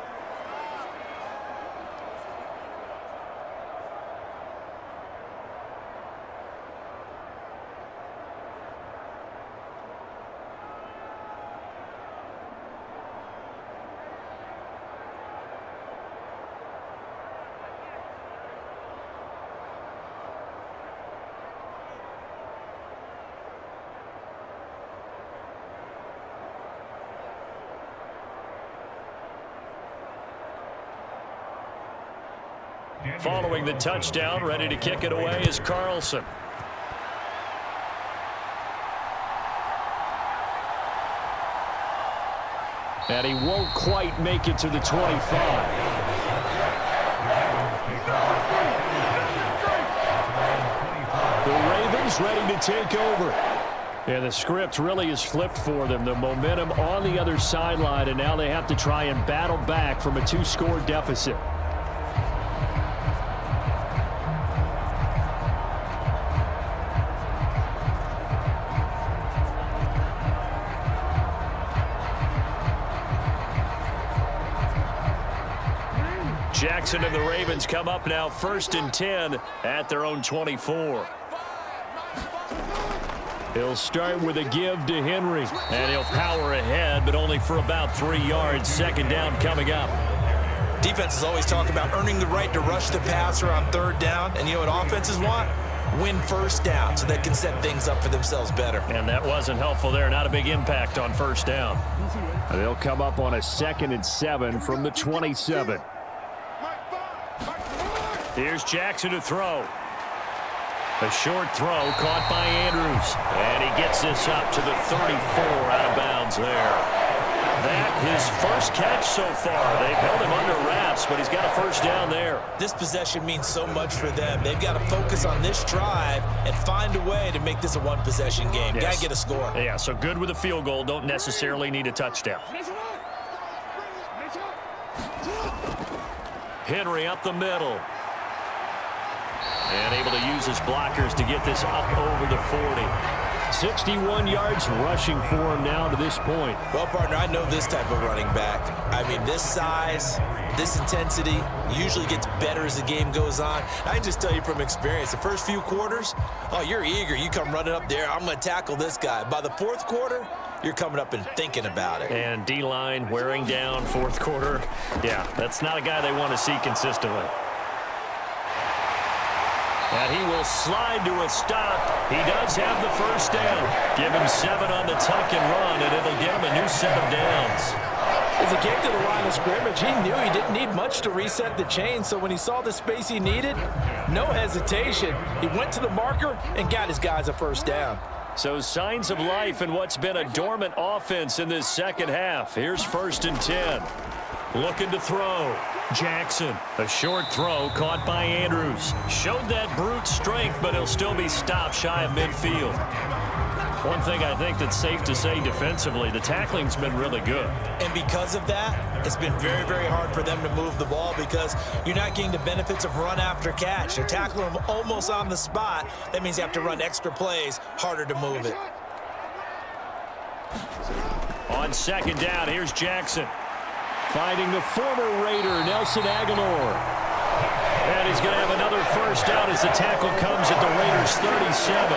Speaker 2: Following the touchdown, ready to kick it away is Carlson. And he won't quite make it to the 25. The Ravens ready to take over. And the script really is flipped for them. The momentum on the other sideline, and now they have to try and battle back from a 2-score deficit. Jackson and the Ravens come up now 1st and 10 at their own 24. He'll start with a give to Henry, and he'll power ahead, but only for about 3 yards. 2nd down coming up.
Speaker 6: Defenses always talk about earning the right to rush the passer on 3rd down, and you know what offenses want? Win 1st down so they can set things up for themselves better.
Speaker 2: And that wasn't helpful there. Not a big impact on 1st down.
Speaker 4: They'll come up on a 2nd and 7 from the 27.
Speaker 2: Here's Jackson to throw. A short throw caught by Andrews. And he gets this up to the 34, out of bounds there. That his first catch so far. They've held him under wraps, but he's got a 1st down there.
Speaker 6: This possession means so much for them. They've got to focus on this drive and find a way to make this a 1-possession game.
Speaker 2: Yes.
Speaker 6: Got to get a score.
Speaker 2: Yeah, so good with a field goal. Don't necessarily need a touchdown. Henry up the middle. And able to use his blockers to get this up over the 40.
Speaker 4: 61 yards rushing for him now to this point.
Speaker 6: Well, partner, I know this type of running back. I mean, this size, this intensity usually gets better as the game goes on. I can just tell you from experience, the first few quarters, oh, you're eager. You come running up there, I'm going to tackle this guy. By the 4th quarter, you're coming up and thinking about it.
Speaker 2: And D-line wearing down 4th quarter. Yeah, that's not a guy they want to see consistently. And he will slide to a stop. He does have the 1st down. Give him 7 on the tuck and run, and it'll get him a new set of downs.
Speaker 3: As he came to the line of scrimmage, he knew he didn't need much to reset the chain, so when he saw the space he needed, no hesitation. He went to the marker and got his guys a 1st down.
Speaker 2: So signs of life in what's been a dormant offense in this 2nd half. Here's 1st and 10. Looking to throw. Jackson. A short throw caught by Andrews. Showed that brute strength, but he'll still be stopped shy of midfield. One thing I think that's safe to say defensively, the tackling's been really good.
Speaker 6: And because of that, it's been very, very hard for them to move the ball because you're not getting the benefits of run after catch. They're tackling them almost on the spot. That means you have to run extra plays, harder to move it.
Speaker 2: On second down, here's Jackson. Finding the former Raider, Nelson Aguilar. And he's going to have another first down as the tackle comes at the Raiders' 37.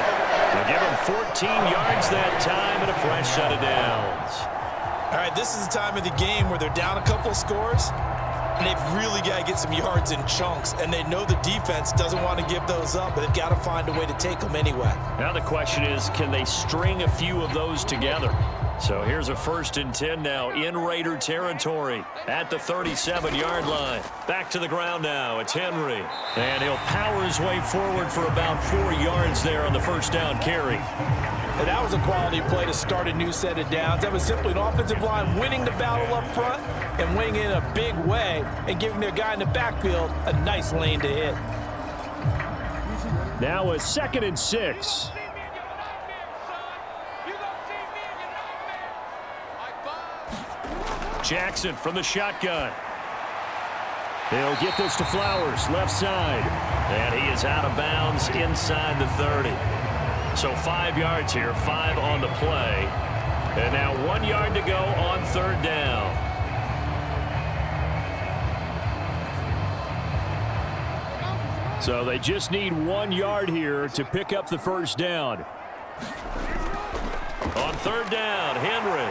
Speaker 2: They'll give him 14 yards that time and a fresh set of downs.
Speaker 6: All right, this is the time of the game where they're down a couple of scores, and they've really got to get some yards in chunks, and they know the defense doesn't want to give those up, but they've got to find a way to take them anyway.
Speaker 2: Now the question is, can they string a few of those together? So here's a 1st and 10 now in Raider territory at the 37-yard line. Back to the ground now. It's Henry. And he'll power his way forward for about 4 yards there on the first down carry.
Speaker 3: And that was a quality play to start a new set of downs. That was simply an offensive line winning the battle up front and winning in a big way and giving their guy in the backfield a nice lane to hit.
Speaker 4: Now a 2nd and 6.
Speaker 2: Jackson from the shotgun.
Speaker 4: They'll get this to Flowers, left side.
Speaker 2: And he is out of bounds inside the 30. So 5 yards here, 5 on the play. And now 1 yard to go on 3rd down.
Speaker 4: So they just need 1 yard here to pick up the first down.
Speaker 2: On 3rd down, Henry.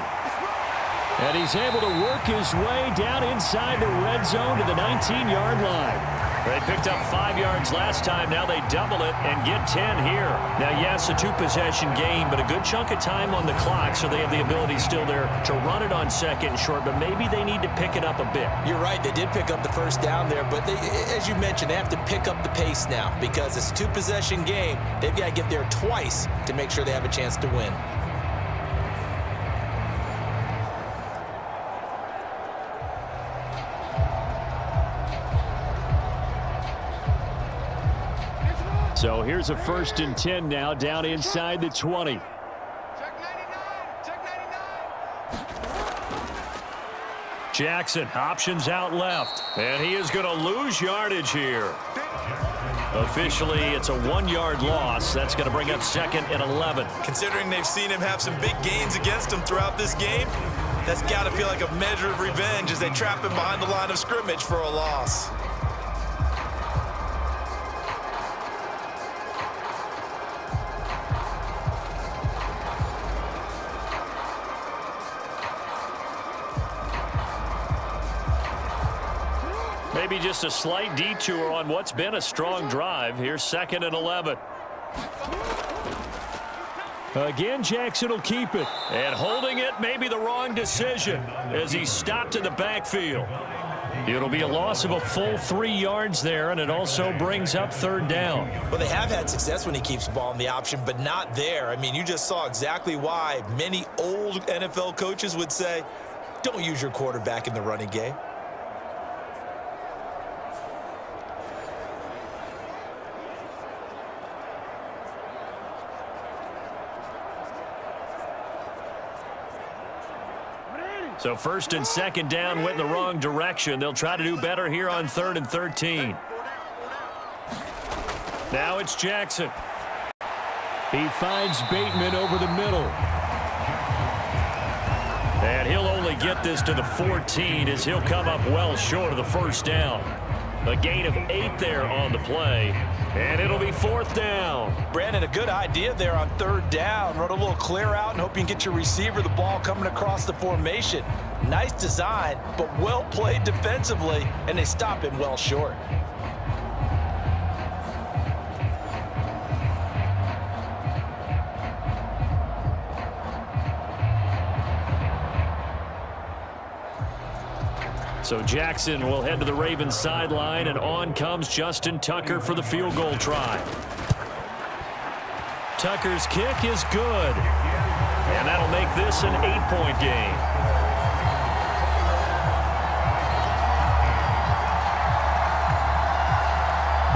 Speaker 4: And he's able to work his way down inside the red zone to the 19-yard line.
Speaker 2: They picked up 5 yards last time. Now they double it and get 10 here. Now, yes, a 2-possession game, but a good chunk of time on the clock, so they have the ability still there to run it on 2nd and short, but maybe they need to pick it up a bit.
Speaker 6: You're right. They did pick up the first down there, but they, as you mentioned, they have to pick up the pace now because it's a 2-possession game. They've got to get there twice to make sure they have a chance to win.
Speaker 4: So here's a 1st and 10 now down inside the 20.
Speaker 2: Jackson options out left, and he is going to lose yardage here. Officially, it's a 1-yard loss. That's going to bring up 2nd and 11.
Speaker 6: Considering they've seen him have some big gains against him throughout this game, that's got to feel like a measure of revenge as they trap him behind the line of scrimmage for a loss.
Speaker 2: Maybe just a slight detour on what's been a strong drive. Here's 2nd and 11.
Speaker 4: Again, Jackson will keep it.
Speaker 2: And holding it may be the wrong decision as he stopped in the backfield. It'll be a loss of a full 3 yards there, and it also brings up 3rd down.
Speaker 6: Well, they have had success when he keeps the ball in the option, but not there. I mean, you just saw exactly why many old NFL coaches would say, don't use your quarterback in the running game.
Speaker 2: So 1st and 2nd down went in the wrong direction. They'll try to do better here on 3rd and 13. Now it's Jackson.
Speaker 4: He finds Bateman over the middle.
Speaker 2: And he'll only get this to the 14 as he'll come up well short of the first down. A gain of 8 there on the play. And it'll be 4th down.
Speaker 3: Brandon, a good idea there on 3rd down. Run a little clear out and hope you can get your receiver the ball coming across the formation. Nice design, but well played defensively, and they stop him well short.
Speaker 2: So Jackson will head to the Ravens sideline, and on comes Justin Tucker for the field goal try. Tucker's kick is good, and that'll make this an 8-point game.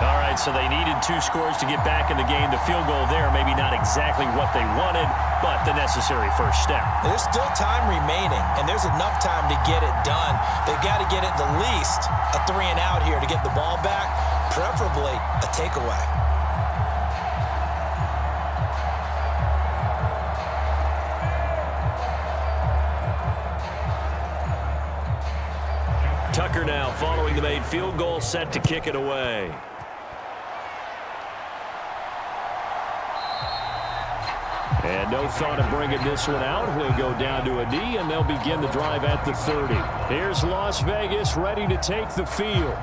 Speaker 2: All right, right, so they needed 2 scores to get back in the game. The field goal there, maybe not exactly what they wanted, but the necessary first step.
Speaker 6: There's still time remaining, and there's enough time to get it done. They've got to get at the least a 3-and-out here to get the ball back, preferably a takeaway.
Speaker 2: Tucker now following the made field goal, set to kick it away. And no thought of bringing this one out. He'll go down to a D, and they'll begin the drive at the 30. Here's Las Vegas ready to take the field.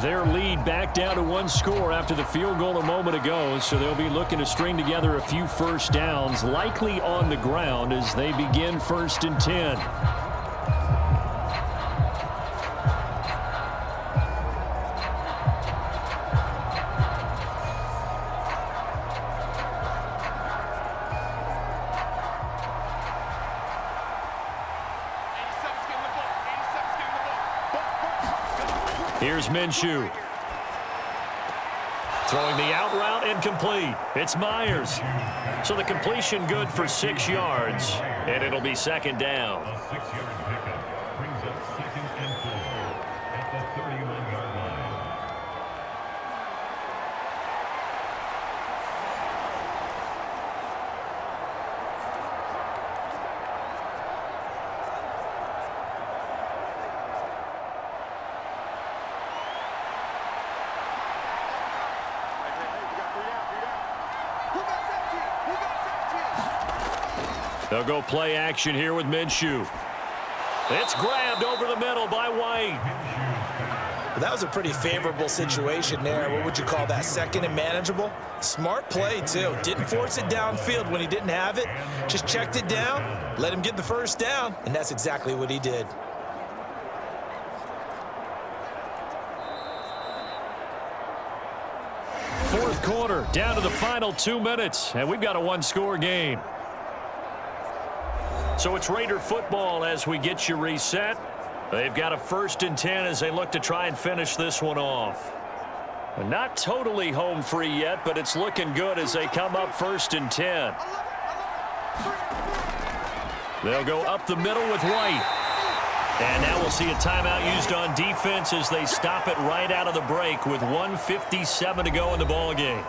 Speaker 2: Their lead back down to 1 score after the field goal a moment ago, so they'll be looking to string together a few first downs, likely on the ground as they begin 1st and 10. Here's Minshew. Throwing the out route incomplete. It's Myers. So the completion good for 6 yards, and it'll be 2nd down.
Speaker 1: A 6-yard pickup brings up 2nd and 4 at the 31-yard line.
Speaker 2: They'll go play action here with Minshew. It's grabbed over the middle by White.
Speaker 6: That was a pretty favorable situation there. What would you call that? 2nd and manageable? Smart play, too. Didn't force it downfield when he didn't have it. Just checked it down, let him get the first down, and that's exactly what he did.
Speaker 2: Fourth quarter, down to the final 2 minutes, and we've got a 1-score game. So it's Raider football as we get you reset. They've got a 1st and 10 as they look to try and finish this one off. Not totally home free yet, but it's looking good as they come up 1st and 10. They'll go up the middle with White. And now we'll see a timeout used on defense as they stop it right out of the break with 1:57 to go in the ball game.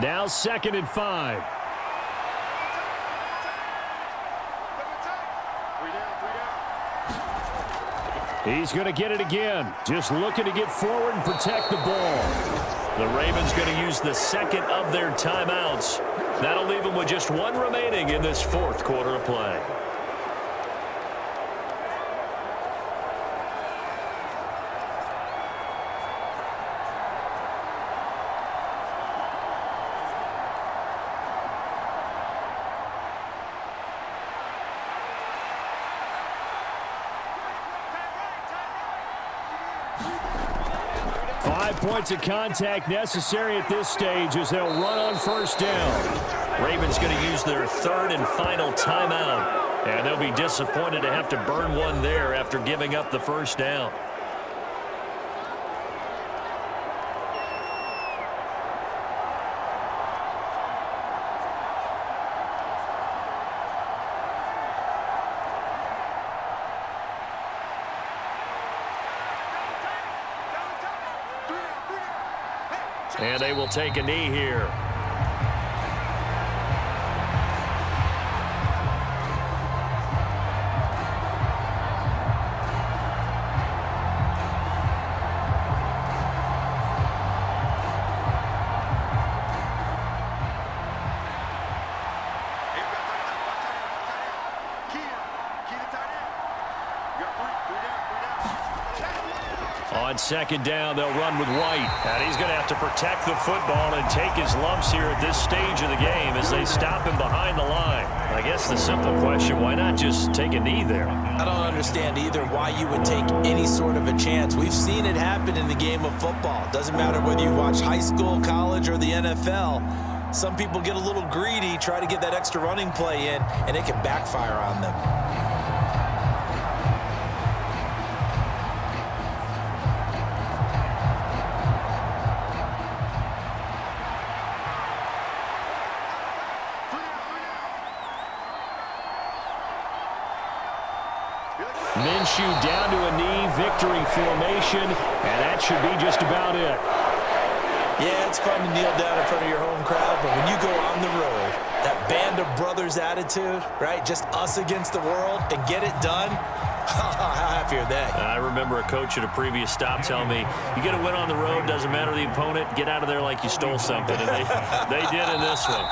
Speaker 2: Now 2nd and 5. He's going to get it again. Just looking to get forward and protect the ball. The Ravens going to use the 2nd of their timeouts. That'll leave them with just 1 remaining in this 4th quarter of play. Points of contact necessary at this stage as they'll run on 1st down. Ravens going to use their 3rd and final timeout, and they'll be disappointed to have to burn one there after giving up the 1st down. And they will take a knee here. On second down, they'll run with White. And he's going to have to protect the football and take his lumps here at this stage of the game as they stop him behind the line. I guess the simple question, why not just take a knee there?
Speaker 6: I don't understand either why you would take any sort of a chance. We've seen it happen in the game of football. Doesn't matter whether you watch high school, college, or the NFL. Some people get a little greedy, try to get that extra running play in, and it can backfire on them.
Speaker 2: Minshew down to a knee, victory formation, and that should be just about it.
Speaker 6: Yeah, it's fun to kneel down in front of your home crowd, but when you go on the road, that band of brothers attitude, right, just us against the world, and get it done, how happy are they?
Speaker 2: I remember a coach at a previous stop telling me, you get a win on the road, doesn't matter the opponent, get out of there like you stole something, and they did in this one.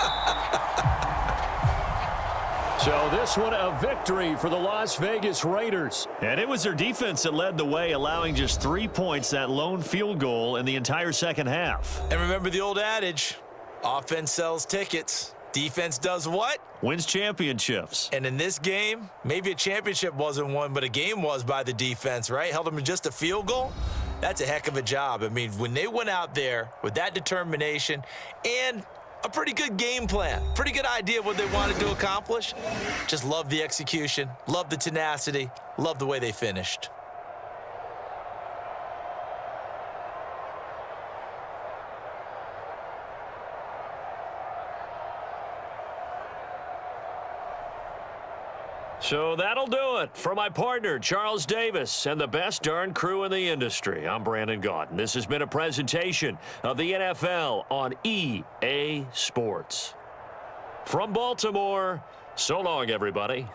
Speaker 2: So this one a victory for the Las Vegas Raiders. And it was their defense that led the way, allowing just 3 points, that lone field goal in the entire second half.
Speaker 6: And remember the old adage, offense sells tickets. Defense does what?
Speaker 2: Wins championships.
Speaker 6: And in this game, maybe a championship wasn't won, but a game was by the defense, right? Held them to just a field goal. That's a heck of a job. I mean, when they went out there with that determination and a pretty good game plan, pretty good idea what they wanted to accomplish. Just love the execution, love the tenacity, love the way they finished.
Speaker 2: So that'll do it for my partner, Charles Davis, and the best darn crew in the industry. I'm Brandon Gaudin. This has been a presentation of the NFL on EA Sports. From Baltimore, so long, everybody.